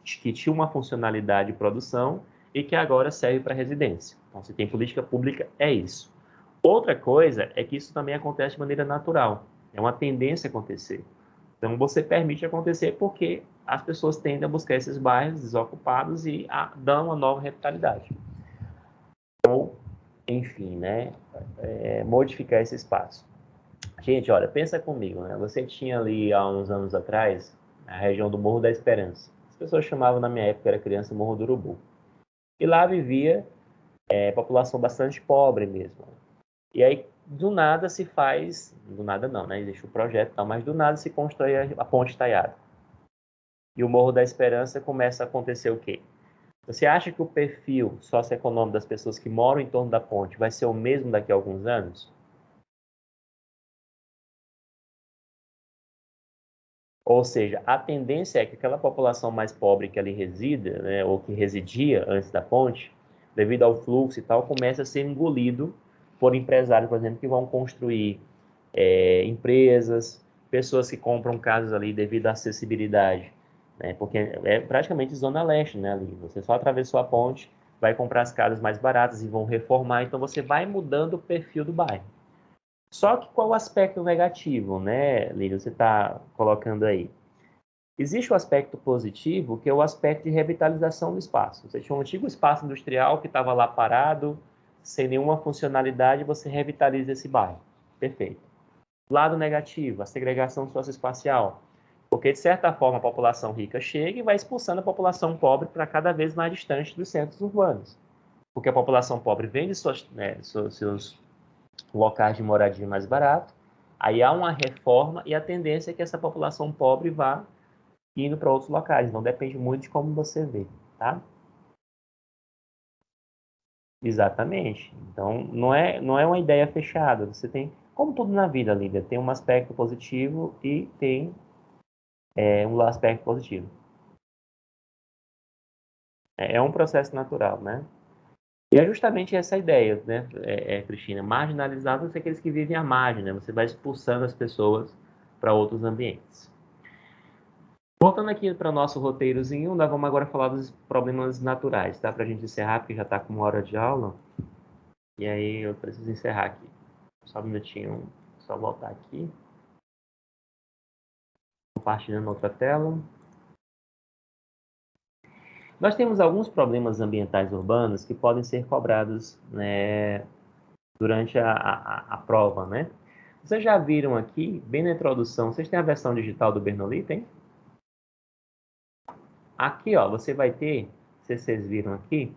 que tinha uma funcionalidade de produção e que agora serve para residência. Então, se tem política pública, é isso. Outra coisa é que isso também acontece de maneira natural. É uma tendência a acontecer. Então, você permite acontecer porque as pessoas tendem a buscar esses bairros desocupados e dão uma nova rentabilidade. Ou, enfim, né, modificar esse espaço. Gente, olha, pensa comigo, né? Você tinha ali, há uns anos atrás, a região do Morro da Esperança. As pessoas chamavam, na minha época, era criança, Morro do Urubu. E lá vivia população bastante pobre mesmo. E aí, do nada se faz... Do nada não, né? Existe o projeto e tal, mas do nada se constrói a Ponte Estaiada. E o Morro da Esperança começa a acontecer o quê? Você acha que o perfil socioeconômico das pessoas que moram em torno da ponte vai ser o mesmo daqui a alguns anos? Ou seja, a tendência é que aquela população mais pobre que ali resida, né, ou que residia antes da ponte, devido ao fluxo e tal, comece a ser engolido por empresários, por exemplo, que vão construir empresas, pessoas que compram casas ali devido à acessibilidade, né, porque é praticamente zona leste, né, ali. Você só atravessou a ponte, vai comprar as casas mais baratas e vão reformar, então você vai mudando o perfil do bairro. Só que qual o aspecto negativo, né, Lídia, você está colocando aí? Existe o aspecto positivo, que é o aspecto de revitalização do espaço. Você tinha um antigo espaço industrial que estava lá parado, sem nenhuma funcionalidade, você revitaliza esse bairro. Perfeito. Lado negativo, a segregação socioespacial. Porque, de certa forma, a população rica chega e vai expulsando a população pobre para cada vez mais distante dos centros urbanos. Porque a população pobre vende seus locais de moradia mais barato, aí há uma reforma e a tendência é que essa população pobre vá indo para outros locais. Então depende muito de como você vê, tá? Exatamente. Então não é uma ideia fechada. Você tem, como tudo na vida, Lídia, tem um aspecto positivo e tem um aspecto positivo. É um processo natural, né? E é justamente essa a ideia, né, Cristina? Marginalizados são aqueles que vivem à margem, né? Você vai expulsando as pessoas para outros ambientes. Voltando aqui para o nosso roteirozinho, nós vamos agora falar dos problemas naturais, tá? Para a gente encerrar, porque já está com 1 hora de aula. E aí eu preciso encerrar aqui. Só um minutinho, só voltar aqui. Compartilhando outra tela. Nós temos alguns problemas ambientais urbanos que podem ser cobrados, né, durante a prova, né? Vocês já viram aqui, bem na introdução, vocês têm a versão digital do Bernoulli, tem? Aqui, ó, você vai ter, se vocês viram aqui,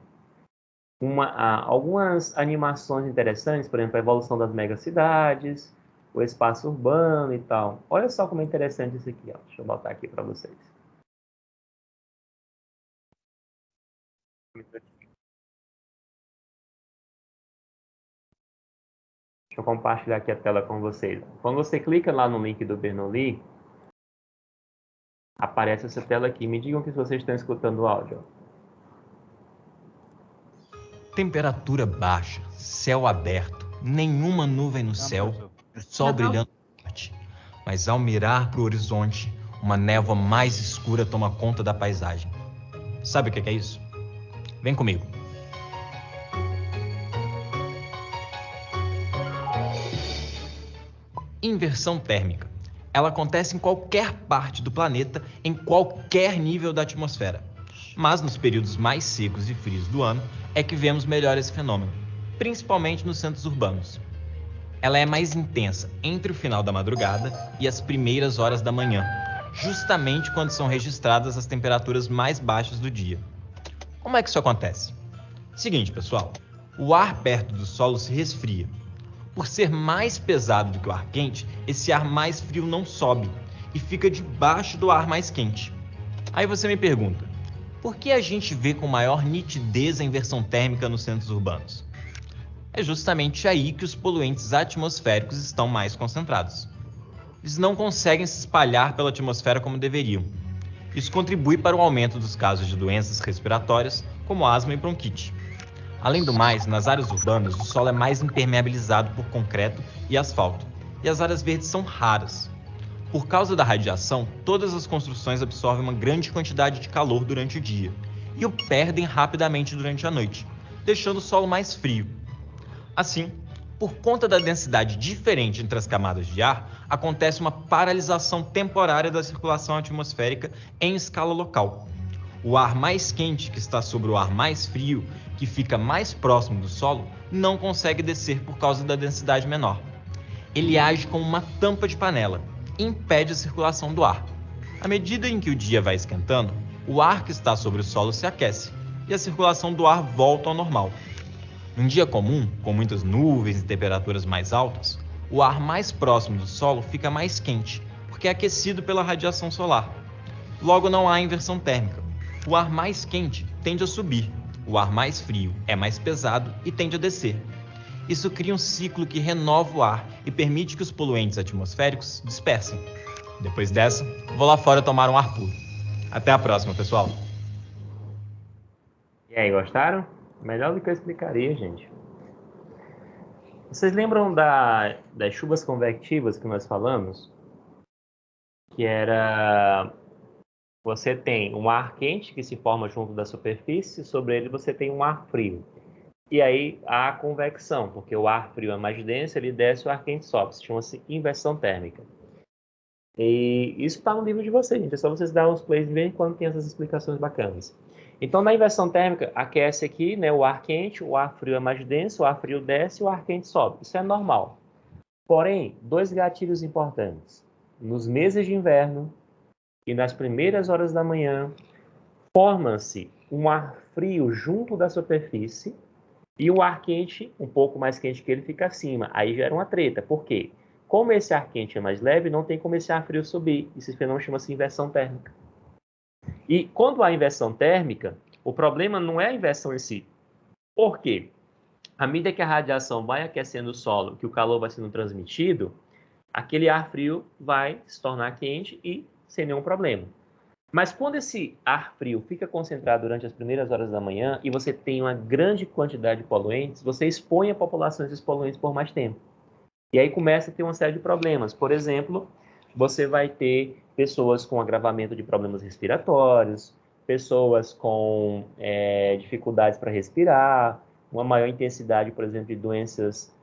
algumas animações interessantes, por exemplo, a evolução das megacidades, o espaço urbano e tal. Olha só como é interessante isso aqui, ó. Deixa eu botar aqui para vocês. Deixa eu compartilhar aqui a tela com vocês. Quando você clica lá no link do Bernoulli, aparece essa tela aqui. Me digam que vocês estão escutando o áudio. Temperatura baixa, céu aberto, nenhuma nuvem no céu, o sol brilhando forte. Mas ao mirar para o horizonte, uma névoa mais escura toma conta da paisagem. Sabe o que é isso? Vem comigo. inversão térmica. Ela acontece em qualquer parte do planeta, em qualquer nível da atmosfera. Mas nos períodos mais secos e frios do ano é que vemos melhor esse fenômeno, principalmente nos centros urbanos. Ela é mais intensa entre o final da madrugada e as primeiras horas da manhã, justamente quando são registradas as temperaturas mais baixas do dia. Como é que isso acontece? Seguinte, pessoal, o ar perto do solo se resfria. Por ser mais pesado do que o ar quente, esse ar mais frio não sobe e fica debaixo do ar mais quente. Aí você me pergunta, por que a gente vê com maior nitidez a inversão térmica nos centros urbanos? É justamente aí que os poluentes atmosféricos estão mais concentrados. Eles não conseguem se espalhar pela atmosfera como deveriam. Isso contribui para o aumento dos casos de doenças respiratórias, como asma e bronquite. Além do mais, nas áreas urbanas, o solo é mais impermeabilizado por concreto e asfalto, e as áreas verdes são raras. Por causa da radiação, todas as construções absorvem uma grande quantidade de calor durante o dia e o perdem rapidamente durante a noite, deixando o solo mais frio. Assim, por conta da densidade diferente entre as camadas de ar, acontece uma paralisação temporária da circulação atmosférica em escala local. O ar mais quente, que está sobre o ar mais frio, que fica mais próximo do solo, não consegue descer por causa da densidade menor. Ele age como uma tampa de panela e impede a circulação do ar. À medida em que o dia vai esquentando, o ar que está sobre o solo se aquece e a circulação do ar volta ao normal. Num dia comum, com muitas nuvens e temperaturas mais altas, o ar mais próximo do solo fica mais quente, porque é aquecido pela radiação solar. Logo, não há inversão térmica. O ar mais quente tende a subir, o ar mais frio é mais pesado e tende a descer. Isso cria um ciclo que renova o ar e permite que os poluentes atmosféricos dispersem. Depois dessa, vou lá fora tomar um ar puro. Até a próxima, pessoal! E aí, gostaram? Melhor do que eu explicaria, gente. Vocês lembram das chuvas convectivas que nós falamos? Que era... Você tem um ar quente que se forma junto da superfície, sobre ele você tem um ar frio. E aí há convecção, porque o ar frio é mais denso, ele desce, o ar quente sobe. Isso chama-se inversão térmica. E isso está no livro de vocês, gente. É só vocês darem uns plays de vez em quando tem essas explicações bacanas. Então, na inversão térmica, aquece aqui, né, o ar quente, o ar frio é mais denso, o ar frio desce e o ar quente sobe. Isso é normal. Porém, dois gatilhos importantes. Nos meses de inverno e nas primeiras horas da manhã, forma-se um ar frio junto da superfície e o ar quente, um pouco mais quente que ele, fica acima. Aí gera uma treta. Por quê? Como esse ar quente é mais leve, não tem como esse ar frio subir. Esse fenômeno chama-se inversão térmica. E quando há inversão térmica, o problema não é a inversão em si. Por quê? À medida que a radiação vai aquecendo o solo, que o calor vai sendo transmitido, aquele ar frio vai se tornar quente e sem nenhum problema. Mas quando esse ar frio fica concentrado durante as primeiras horas da manhã e você tem uma grande quantidade de poluentes, você expõe a população desses poluentes por mais tempo. E aí começa a ter uma série de problemas. Por exemplo, você vai ter pessoas com agravamento de problemas respiratórios, pessoas com dificuldades para respirar, uma maior intensidade, por exemplo, de doenças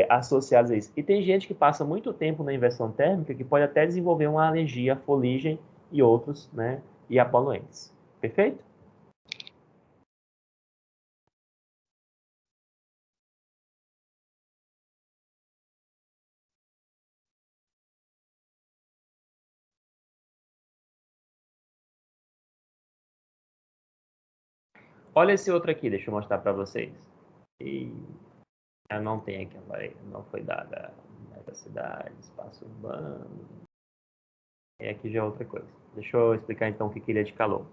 associadas a isso. E tem gente que passa muito tempo na inversão térmica que pode até desenvolver uma alergia à fuligem e outros, né, e a poluentes. Perfeito? Olha esse outro aqui, deixa eu mostrar para vocês. E não tem aqui, não foi dada da cidade, espaço urbano. E aqui já é outra coisa. Deixa eu explicar então o que ele é de calor.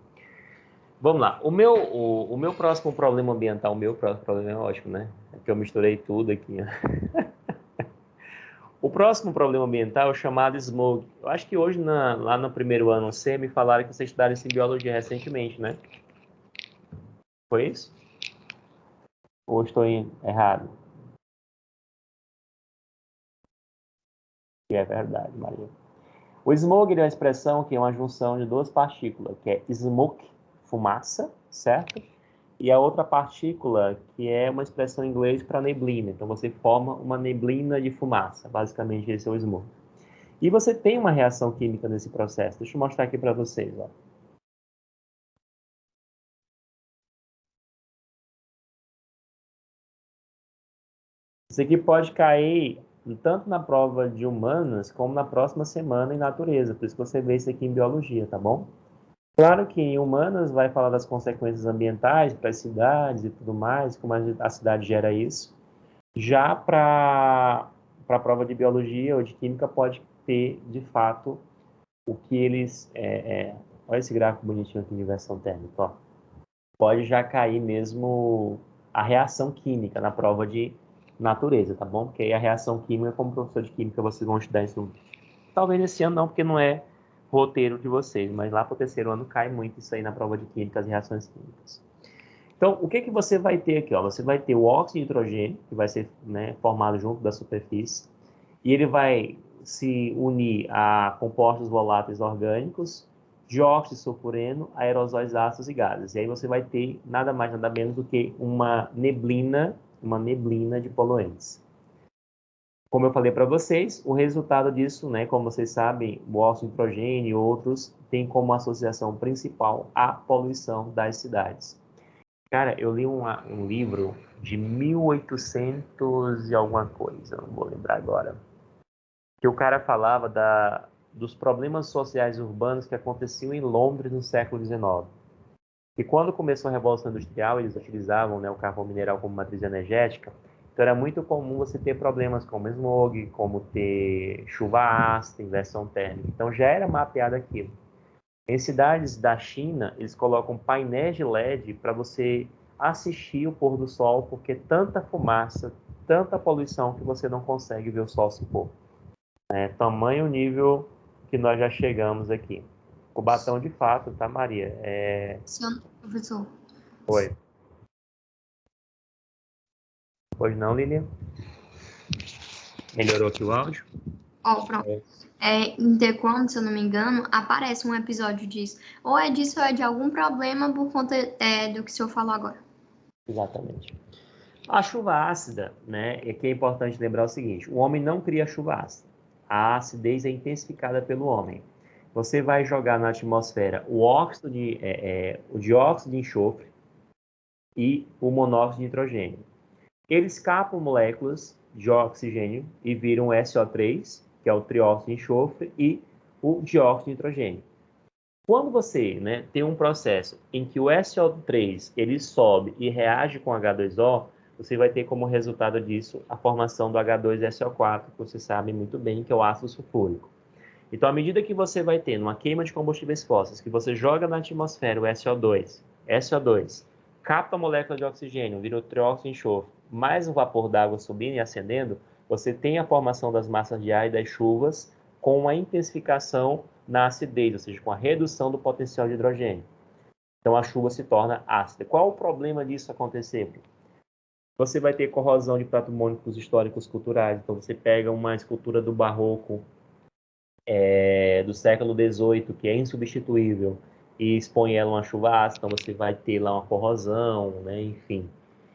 Vamos lá. O meu próximo problema ambiental, o meu próximo problema é ótimo, né? É que eu misturei tudo aqui. O próximo problema ambiental é o chamado smog. Eu acho que hoje, lá no primeiro ano C, me falaram que vocês estudaram isso em biologia recentemente, né? Foi isso? Ou estou errado? Que é verdade, Maria. O smog é uma expressão que é uma junção de duas partículas, que é smoke, fumaça, certo? E a outra partícula, que é uma expressão em inglês para neblina. Então, você forma uma neblina de fumaça. Basicamente, esse é o smog. E você tem uma reação química nesse processo. Deixa eu mostrar aqui para vocês. Ó. Isso aqui pode cair tanto na prova de humanas, como na próxima semana em natureza. Por isso que você vê isso aqui em biologia, tá bom? Claro que em humanas vai falar das consequências ambientais para as cidades e tudo mais, como a cidade gera isso. Já para a prova de biologia ou de química pode ter, de fato, o que eles... olha esse gráfico bonitinho aqui de inversão térmica, ó. Pode já cair mesmo a reação química na prova de natureza, tá bom? Porque aí a reação química, como professor de química, vocês vão estudar isso. Talvez esse ano não, porque não é roteiro de vocês, mas lá para o terceiro ano cai muito isso aí na prova de química, as reações químicas. Então, o que você vai ter aqui? Ó? Você vai ter o óxido de nitrogênio, que vai ser, né, formado junto da superfície, e ele vai se unir a compostos voláteis orgânicos, dióxido de sulfureno, aerosóis ácidos e gases. E aí você vai ter nada mais, nada menos do que uma neblina de poluentes. Como eu falei para vocês, o resultado disso, né, como vocês sabem, o óxido de nitrogênio e outros tem como associação principal a poluição das cidades. Cara, eu li um livro de 1800 e alguma coisa, não vou lembrar agora, que o cara falava dos problemas sociais urbanos que aconteciam em Londres no século XIX. E quando começou a Revolução Industrial, eles utilizavam, né, o carvão mineral como matriz energética, então era muito comum você ter problemas como smog, como ter chuva ácida, inversão térmica. Então já era mapeado aquilo. Em cidades da China, eles colocam painéis de LED para você assistir o pôr do sol, porque tanta fumaça, tanta poluição que você não consegue ver o sol se pôr. Tamanho nível que nós já chegamos aqui. Cubatão de fato, tá, Maria? Senhor professor. Oi. Pois não, Lilian? Melhorou aqui o áudio? Ó, pronto. Em The Crown, se eu não me engano, aparece um episódio disso. Ou é disso ou é de algum problema por conta do que o senhor falou agora. Exatamente. A chuva ácida, né, é que é importante lembrar o seguinte, o homem não cria chuva ácida. A acidez é intensificada pelo homem. Você vai jogar na atmosfera o dióxido de enxofre e o monóxido de nitrogênio. Eles capam moléculas de oxigênio e viram o SO3, que é o trióxido de enxofre, e o dióxido de nitrogênio. Quando você, né, tem um processo em que o SO3 ele sobe e reage com H2O, você vai ter como resultado disso a formação do H2SO4, que você sabe muito bem que é o ácido sulfúrico. Então, à medida que você vai ter uma queima de combustíveis fósseis, que você joga na atmosfera o SO2, capta a molécula de oxigênio, vira o trióxido de enxofre, mais o vapor d'água subindo e acendendo, você tem a formação das massas de ar e das chuvas com a intensificação na acidez, ou seja, com a redução do potencial de hidrogênio. Então, a chuva se torna ácida. Qual o problema disso acontecer? Você vai ter corrosão de patrimônios históricos culturais. Então, você pega uma escultura do barroco do século XVIII, que é insubstituível, e expõe ela a uma chuva ácida, então você vai ter lá uma corrosão, né? Enfim.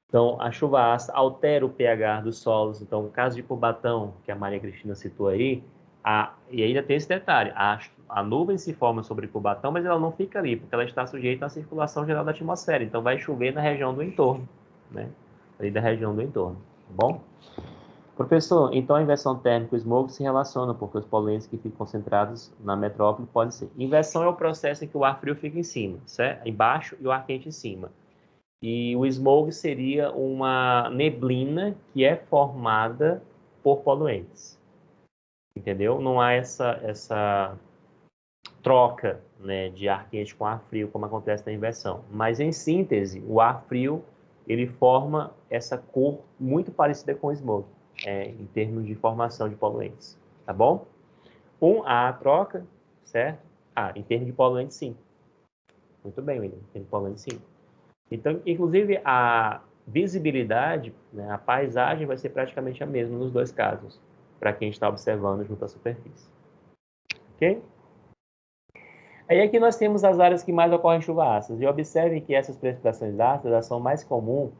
Então, a chuva ácida altera o pH dos solos. Então, no caso de Cubatão, que a Maria Cristina citou aí, e ainda tem esse detalhe, a nuvem se forma sobre Cubatão, mas ela não fica ali, porque ela está sujeita à circulação geral da atmosfera. Então, vai chover na região do entorno, né? Ali da região do entorno, tá bom? Professor, então a inversão térmica e o smog se relacionam, porque os poluentes que ficam concentrados na metrópole podem ser. Inversão é o processo em que o ar frio fica em cima, certo? Embaixo e o ar quente em cima. E o smog seria uma neblina que é formada por poluentes. Entendeu? Não há essa troca, né, de ar quente com ar frio, como acontece na inversão. Mas, em síntese, o ar frio ele forma essa cor muito parecida com o smog, em termos de formação de poluentes. Tá bom? Há a troca, certo? Em termos de poluentes, sim. Muito bem, William. Em termos de poluentes, sim. Então, inclusive, a visibilidade, né, a paisagem vai ser praticamente a mesma nos dois casos, para quem está observando junto à superfície. Ok? Aí aqui nós temos as áreas que mais ocorrem chuva ácida. E observem que essas precipitações ácidas são mais comuns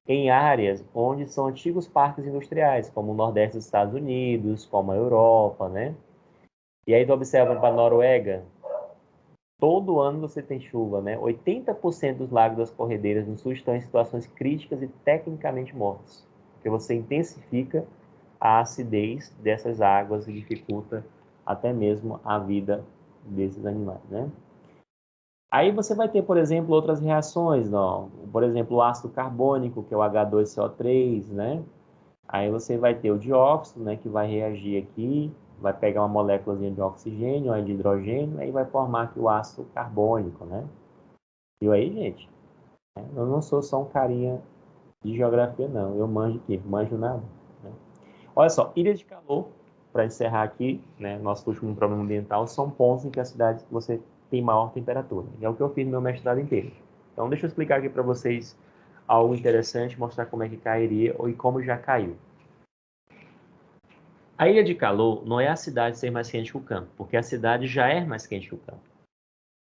em áreas onde são antigos parques industriais, como o Nordeste dos Estados Unidos, como a Europa, né? E aí tu observa para a Noruega, todo ano você tem chuva, né? 80% dos lagos das corredeiras no sul estão em situações críticas e tecnicamente mortos, porque você intensifica a acidez dessas águas e dificulta até mesmo a vida desses animais, né? Aí você vai ter, por exemplo, outras reações, não? Por exemplo, o ácido carbônico, que é o H2CO3, né? Aí você vai ter o dióxido, né, que vai reagir aqui, vai pegar uma moléculazinha de oxigênio, aí de hidrogênio, aí vai formar aqui o ácido carbônico, né? Viu aí, gente? Eu não sou só um carinha de geografia, não. Eu manjo aqui, manjo nada, né? Olha só, ilha de calor, para encerrar aqui, né, nosso último problema ambiental, são pontos em que a cidade você tem maior temperatura. E é o que eu fiz no meu mestrado inteiro. Então, deixa eu explicar aqui para vocês algo interessante, mostrar como é que cairia ou e como já caiu. A ilha de calor não é a cidade ser mais quente que o campo, porque a cidade já é mais quente que o campo.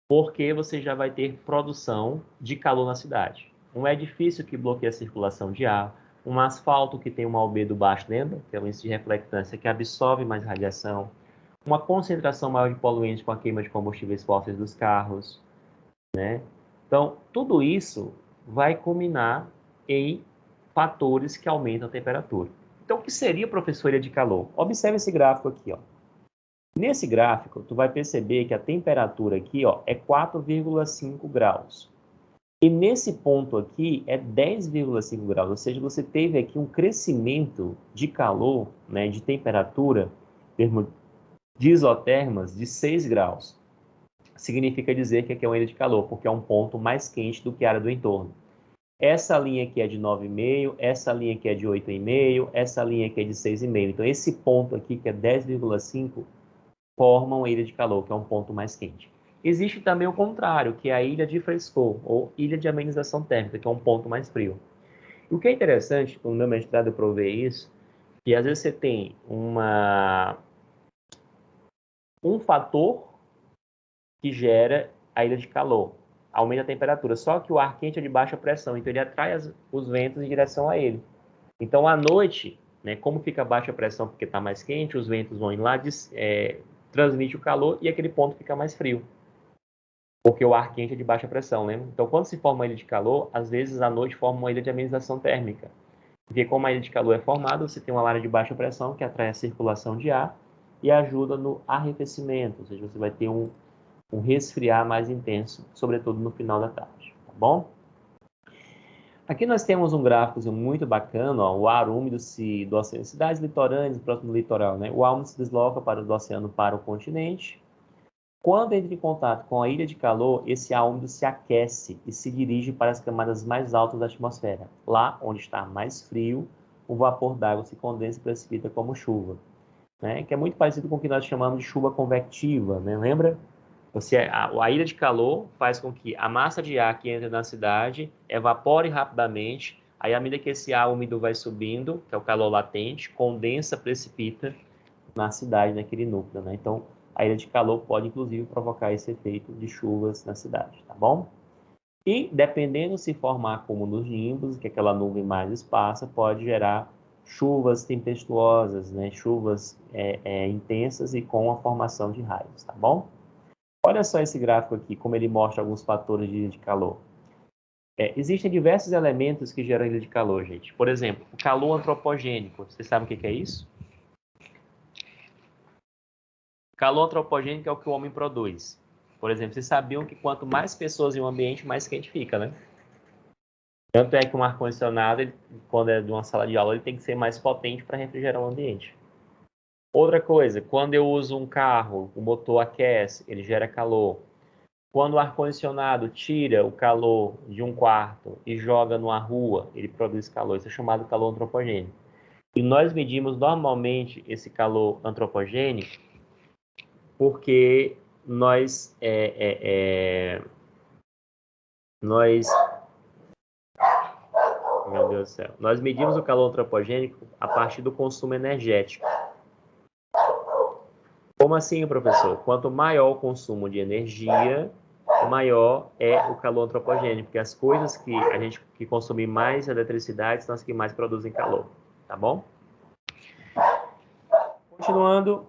Porque você já vai ter produção de calor na cidade. Um edifício que bloqueia a circulação de ar, um asfalto que tem um albedo baixo, lembra? Que é o índice de reflectância, que absorve mais radiação, uma concentração maior de poluentes com a queima de combustíveis fósseis dos carros, né? Então, tudo isso vai culminar em fatores que aumentam a temperatura. Então, o que seria, professor, ilha de calor? Observe esse gráfico aqui, ó. Nesse gráfico, tu vai perceber que a temperatura aqui, ó, é 4,5 graus. E nesse ponto aqui é 10,5 graus, ou seja, você teve aqui um crescimento de calor, né, de temperatura, termo de isotermas, de 6 graus. Significa dizer que aqui é uma ilha de calor, porque é um ponto mais quente do que a área do entorno. Essa linha aqui é de 9,5, essa linha aqui é de 8,5, essa linha aqui é de 6,5. Então, esse ponto aqui, que é 10,5, forma uma ilha de calor, que é um ponto mais quente. Existe também o contrário, que é a ilha de frescor, ou ilha de amenização térmica, que é um ponto mais frio. E o que é interessante, no meu mestrado eu provei isso, que às vezes você tem um fator que gera a ilha de calor, aumenta a temperatura, só que o ar quente é de baixa pressão, então ele atrai os ventos em direção a ele. Então, à noite, né, como fica baixa pressão porque está mais quente, os ventos vão ir lá, transmite o calor e aquele ponto fica mais frio. Porque o ar quente é de baixa pressão, lembra? Então, quando se forma uma ilha de calor, às vezes à noite forma uma ilha de amenização térmica. Porque como a ilha de calor é formada, você tem uma área de baixa pressão que atrai a circulação de ar e ajuda no arrefecimento, ou seja, você vai ter um resfriar mais intenso, sobretudo no final da tarde, tá bom? Aqui nós temos um gráfico muito bacana, ó, o ar úmido do oceano, cidades litorâneas, próximo do litoral, né? O ar úmido se desloca do oceano para o continente. Quando entra em contato com a ilha de calor, esse ar úmido se aquece e se dirige para as camadas mais altas da atmosfera. Lá, onde está mais frio, o vapor d'água se condensa e precipita como chuva, né? Que é muito parecido com o que nós chamamos de chuva convectiva, né? Lembra? A ilha de calor faz com que a massa de ar que entra na cidade evapore rapidamente, aí à medida que esse ar úmido vai subindo, que é o calor latente, condensa, precipita na cidade, naquele núcleo, né? Então, a ilha de calor pode, inclusive, provocar esse efeito de chuvas na cidade, tá bom? E, dependendo se formar cúmulos nimbus, que é aquela nuvem mais esparsa, pode gerar chuvas tempestuosas, né? Chuvas intensas e com a formação de raios, tá bom? Olha só esse gráfico aqui, como ele mostra alguns fatores de ilha de calor. Existem diversos elementos que geram ilha de calor, gente. Por exemplo, o calor antropogênico. Vocês sabem o que é isso? Calor antropogênico é o que o homem produz. Por exemplo, vocês sabiam que quanto mais pessoas em um ambiente, mais quente fica, né? Tanto é que um ar-condicionado, quando é de uma sala de aula, ele tem que ser mais potente para refrigerar o ambiente. Outra coisa, quando eu uso um carro, o motor aquece, ele gera calor. Quando o ar-condicionado tira o calor de um quarto e joga numa rua, ele produz calor. Isso é chamado calor antropogênico. E nós medimos normalmente esse calor antropogênico porque nós meu Deus do céu, nós medimos o calor antropogênico a partir do consumo energético. Como assim, professor? Quanto maior o consumo de energia, maior é o calor antropogênico, porque as coisas que consomem mais eletricidade são as que mais produzem calor, tá bom? Continuando,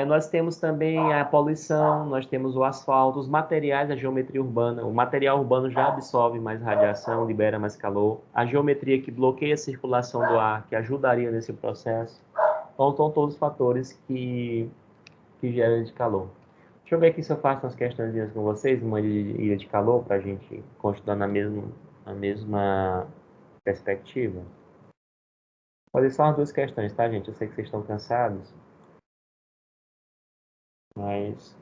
Nós temos também a poluição, nós temos o asfalto, os materiais da geometria urbana. O material urbano já absorve mais radiação, libera mais calor. A geometria que bloqueia a circulação do ar, que ajudaria nesse processo. Então, são todos os fatores que geram de calor. Deixa eu ver aqui se eu faço umas questões com vocês, uma de ilha de calor, para a gente continuar na mesma perspectiva. Vou fazer só as duas questões, tá, gente? Eu sei que vocês estão cansados, mas...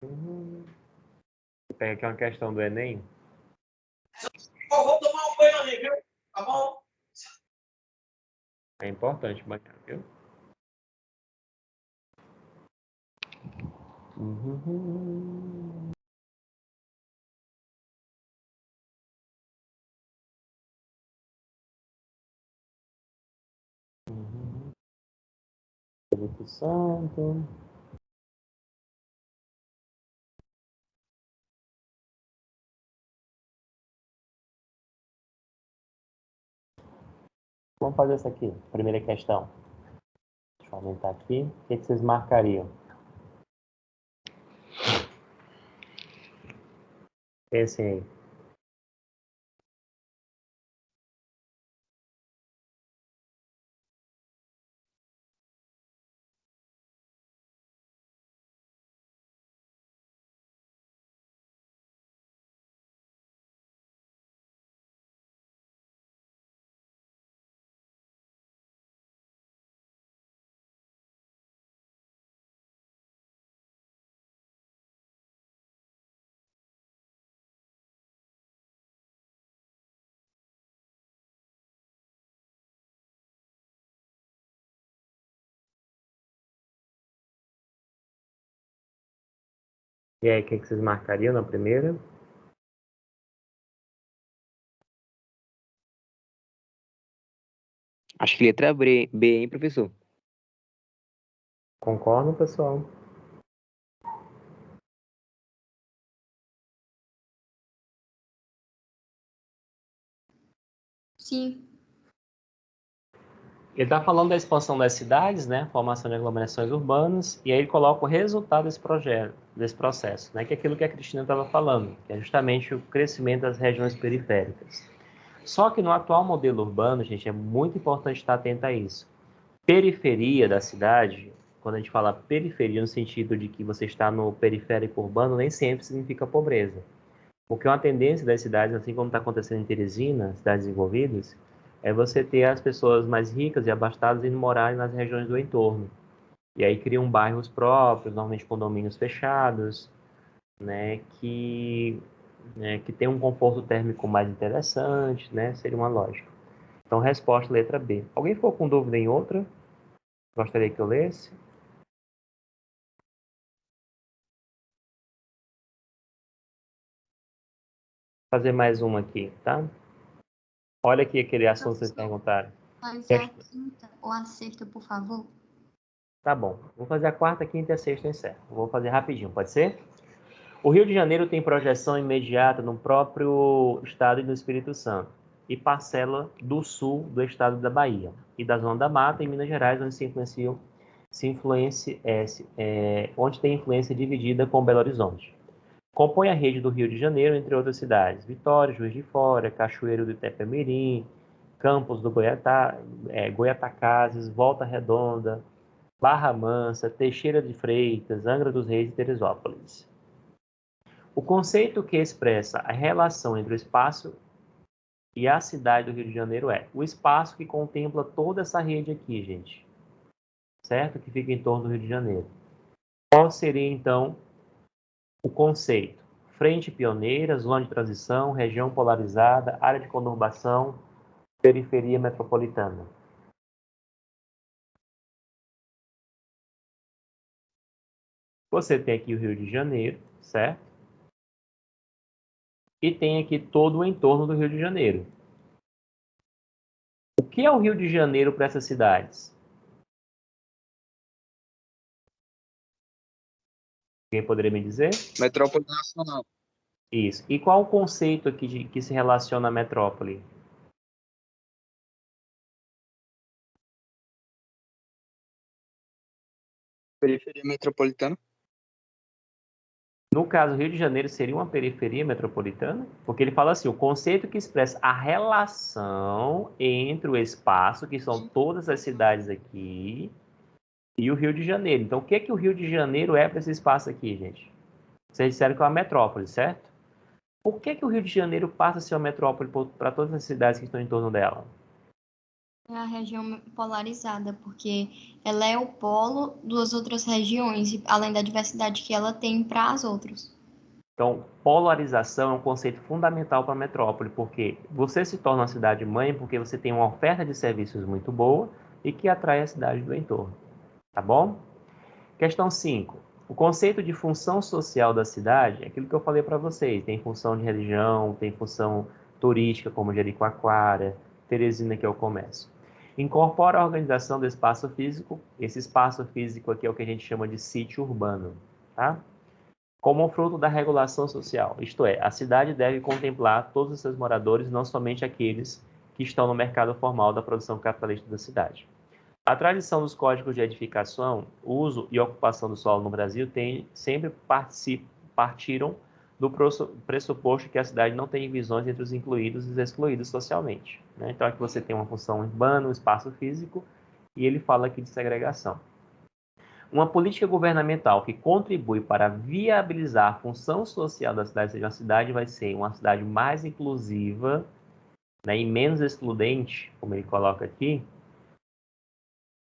Vou pegar aqui uma questão do Enem. Vou tomar um banho ali, viu? Tá bom? É importante banhar, viu? Espírito Santo. Vamos fazer essa aqui, primeira questão. Deixa eu aumentar aqui. O que vocês marcariam? Pensem aí. E aí, o que vocês marcariam na primeira? Acho que letra B, hein, professor? Concordam, pessoal? Sim. Ele está falando da expansão das cidades, né? Formação de aglomerações urbanas, e aí ele coloca o resultado desse projeto, desse processo, né? Que é aquilo que a Cristina estava falando, que é justamente o crescimento das regiões periféricas. Só que no atual modelo urbano, gente, é muito importante estar atento a isso. Periferia da cidade, quando a gente fala periferia no sentido de que você está no periférico urbano, nem sempre significa pobreza. Porque uma tendência das cidades, assim como está acontecendo em Teresina, cidades desenvolvidas, é você ter as pessoas mais ricas e abastadas indo morar nas regiões do entorno. E aí criam bairros próprios, normalmente condomínios fechados, né, que tem um conforto térmico mais interessante, né, seria uma lógica. Então, resposta letra B. Alguém ficou com dúvida em outra? Gostaria que eu lesse? Vou fazer mais uma aqui, tá? Olha aqui aquele assunto que vocês perguntaram. Faz a quinta ou a sexta, por favor. Tá bom. Vou fazer a quarta, quinta e a sexta em encerro. Vou fazer rapidinho, pode ser? O Rio de Janeiro tem projeção imediata no próprio estado e no Espírito Santo, e parcela do sul do estado da Bahia, e da Zona da Mata, em Minas Gerais, onde tem influência dividida com Belo Horizonte. Compõe a rede do Rio de Janeiro, entre outras cidades: Vitória, Juiz de Fora, Cachoeiro do Itapemirim, Campos do Goyatacazes, Volta Redonda, Barra Mansa, Teixeira de Freitas, Angra dos Reis e Teresópolis. O conceito que expressa a relação entre o espaço e a cidade do Rio de Janeiro é o espaço que contempla toda essa rede aqui, gente, certo? Que fica em torno do Rio de Janeiro. Qual seria, então, o conceito? Frente pioneira, zona de transição, região polarizada, área de conurbação, periferia metropolitana. Você tem aqui o Rio de Janeiro, certo? E tem aqui todo o entorno do Rio de Janeiro. O que é o Rio de Janeiro para essas cidades? Alguém poderia me dizer? Metrópole nacional. Isso. E qual o conceito aqui que se relaciona à metrópole? periferia metropolitana? No caso, Rio de Janeiro seria uma periferia metropolitana? Porque ele fala assim, o conceito que expressa a relação entre o espaço, que são todas as cidades aqui, e o Rio de Janeiro. Então, o que é que o Rio de Janeiro é para esse espaço aqui, gente? Vocês disseram que é uma metrópole, certo? Por que que o Rio de Janeiro passa a ser uma metrópole para todas as cidades que estão em torno dela? É a região polarizada, porque ela é o polo das outras regiões, além da diversidade que ela tem para as outras. Então, polarização é um conceito fundamental para a metrópole, porque você se torna uma cidade-mãe porque você tem uma oferta de serviços muito boa e que atrai a cidade do entorno. Tá bom? Questão 5. O conceito de função social da cidade é aquilo que eu falei para vocês. Tem função de religião, tem função turística, como Jericoacoara, Teresina, que é o comércio. Incorpora a organização do espaço físico. Esse espaço físico aqui é o que a gente chama de sítio urbano, tá? Como fruto da regulação social. Isto é, a cidade deve contemplar todos os seus moradores, não somente aqueles que estão no mercado formal da produção capitalista da cidade. A tradição dos códigos de edificação, uso e ocupação do solo no Brasil sempre partiram do pressuposto que a cidade não tem divisões entre os incluídos e os excluídos socialmente, né? Então, aqui você tem uma função urbana, um espaço físico, e ele fala aqui de segregação. Uma política governamental que contribui para viabilizar a função social da cidade, seja uma cidade vai ser uma cidade mais inclusiva, né, e menos excludente, como ele coloca aqui,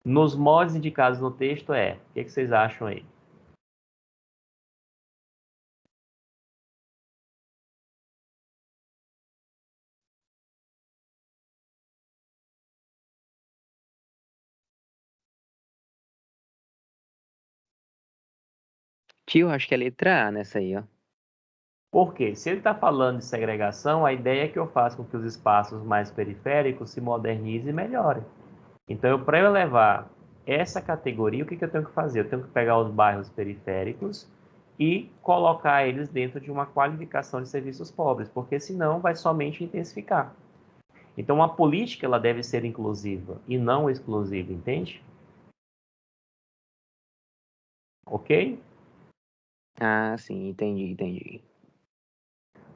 nos moldes indicados no texto o que vocês acham aí? Tio, acho que é letra A nessa aí, ó. Por quê? Se ele está falando de segregação, a ideia é que eu faça com que os espaços mais periféricos se modernizem e melhorem. Então, para eu levar essa categoria, o que eu tenho que fazer? Eu tenho que pegar os bairros periféricos e colocar eles dentro de uma qualificação de serviços pobres, porque senão vai somente intensificar. Então, a política ela deve ser inclusiva e não exclusiva, entende? Ok? Ah, sim, entendi.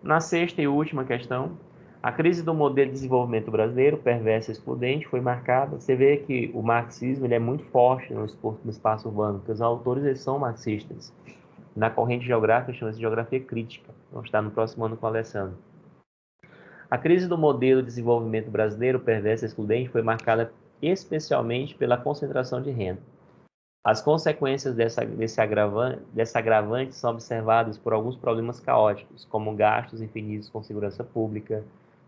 Na sexta e última questão, a crise do modelo de desenvolvimento brasileiro, perversa e excludente, foi marcada. Você vê que o marxismo ele é muito forte no espaço urbano, porque os autores eles são marxistas. Na corrente geográfica, chama-se geografia crítica. Vamos estar no próximo ano com o Alessandro. A crise do modelo de desenvolvimento brasileiro, perversa e excludente, foi marcada especialmente pela concentração de renda. As consequências dessa agravante são observadas por alguns problemas caóticos, como gastos infinitos com segurança pública,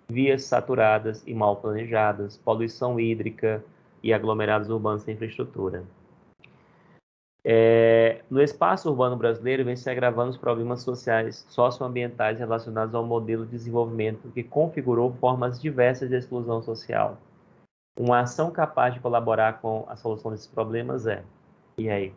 vias saturadas e mal planejadas, poluição hídrica e aglomerados urbanos sem infraestrutura. No espaço urbano brasileiro, vem se agravando os problemas sociais, socioambientais relacionados ao modelo de desenvolvimento que configurou formas diversas de exclusão social. Uma ação capaz de colaborar com a solução desses problemas e aí?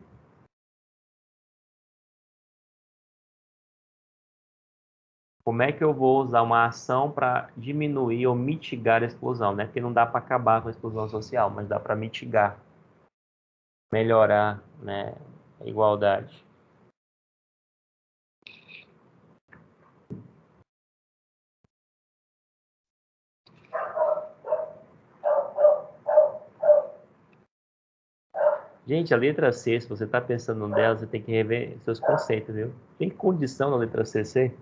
Como é que eu vou usar uma ação para diminuir ou mitigar a exclusão, né? Porque não dá para acabar com a exclusão social, mas dá para mitigar, melhorar, né, a igualdade. Gente, a letra C, se você está pensando nela, você tem que rever seus conceitos, viu? Tem condição na letra C ser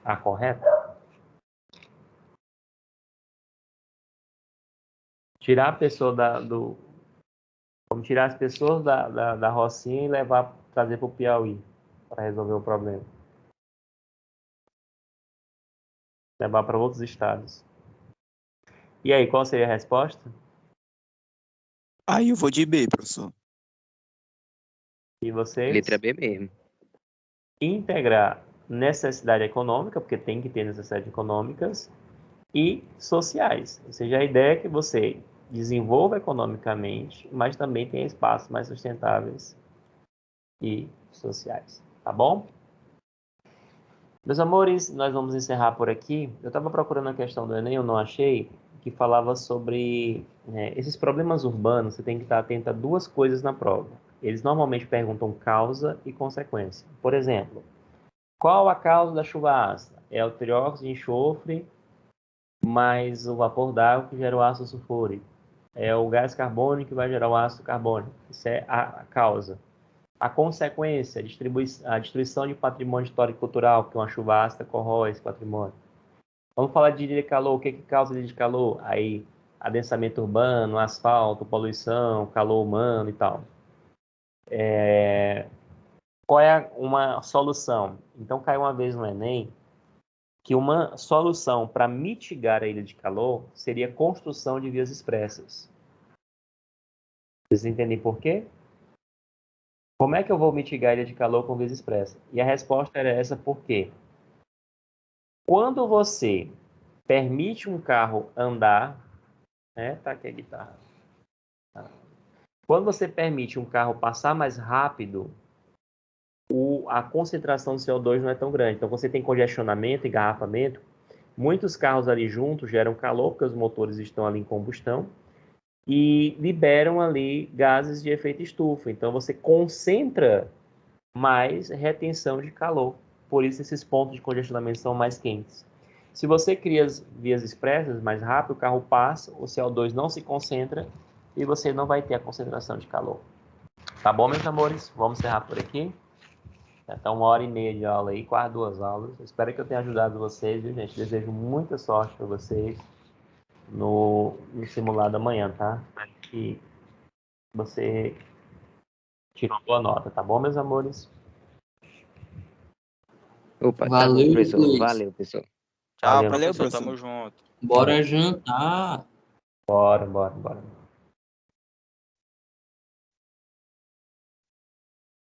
a correta? Tirar a pessoa Vamos tirar as pessoas da Rocinha e trazer para o Piauí para resolver o problema. Levar para outros estados. E aí, qual seria a resposta? Aí eu vou de B, professor. E vocês? Letra B mesmo. Integrar necessidade econômica, porque tem que ter necessidades econômicas, e sociais. Ou seja, a ideia é que você desenvolva economicamente, mas também tenha espaços mais sustentáveis e sociais. Tá bom? Meus amores, nós vamos encerrar por aqui. Eu estava procurando a questão do Enem, eu não achei, que falava sobre esses problemas urbanos. Você tem que estar atento a duas coisas na prova. eles normalmente perguntam causa e consequência. Por exemplo, qual a causa da chuva ácida? É o trióxido de enxofre mais o vapor d'água que gera o ácido sulfúrico. É o gás carbônico que vai gerar o ácido carbônico. Isso é a causa. A consequência, a destruição de patrimônio histórico e cultural, porque uma chuva ácida corrói esse patrimônio. Vamos falar de ilha de calor. O que causa ilha de calor? Aí, adensamento urbano, asfalto, poluição, calor humano e tal. Qual é uma solução? Então, caiu uma vez no Enem que uma solução para mitigar a ilha de calor seria a construção de vias expressas. Vocês entendem por quê? Como é que eu vou mitigar a ilha de calor com vias expressas? E a resposta era essa, por quê? Quando você permite um carro andar, né? Tá aqui a guitarra. Quando você permite um carro passar mais rápido, a concentração de CO2 não é tão grande. Então, você tem congestionamento, engarrafamento. Muitos carros ali juntos geram calor, porque os motores estão ali em combustão, e liberam ali gases de efeito estufa. Então, você concentra mais retenção de calor. Por isso, esses pontos de congestionamento são mais quentes. Se você cria as vias expressas mais rápido, o carro passa, o CO2 não se concentra e você não vai ter a concentração de calor. Tá bom, meus amores? Vamos encerrar por aqui. Já está 1h30 de aula aí, quase 2 aulas. Espero que eu tenha ajudado vocês, viu, gente? Desejo muita sorte para vocês no simulado amanhã, tá? Que você tirou boa nota, tá bom, meus amores? Opa, tá bom, Valeu, professor. Luiz. Valeu, pessoal. Tchau, Valeu, professor. professor, Tamo tamo junto. Bora jantar. Bora.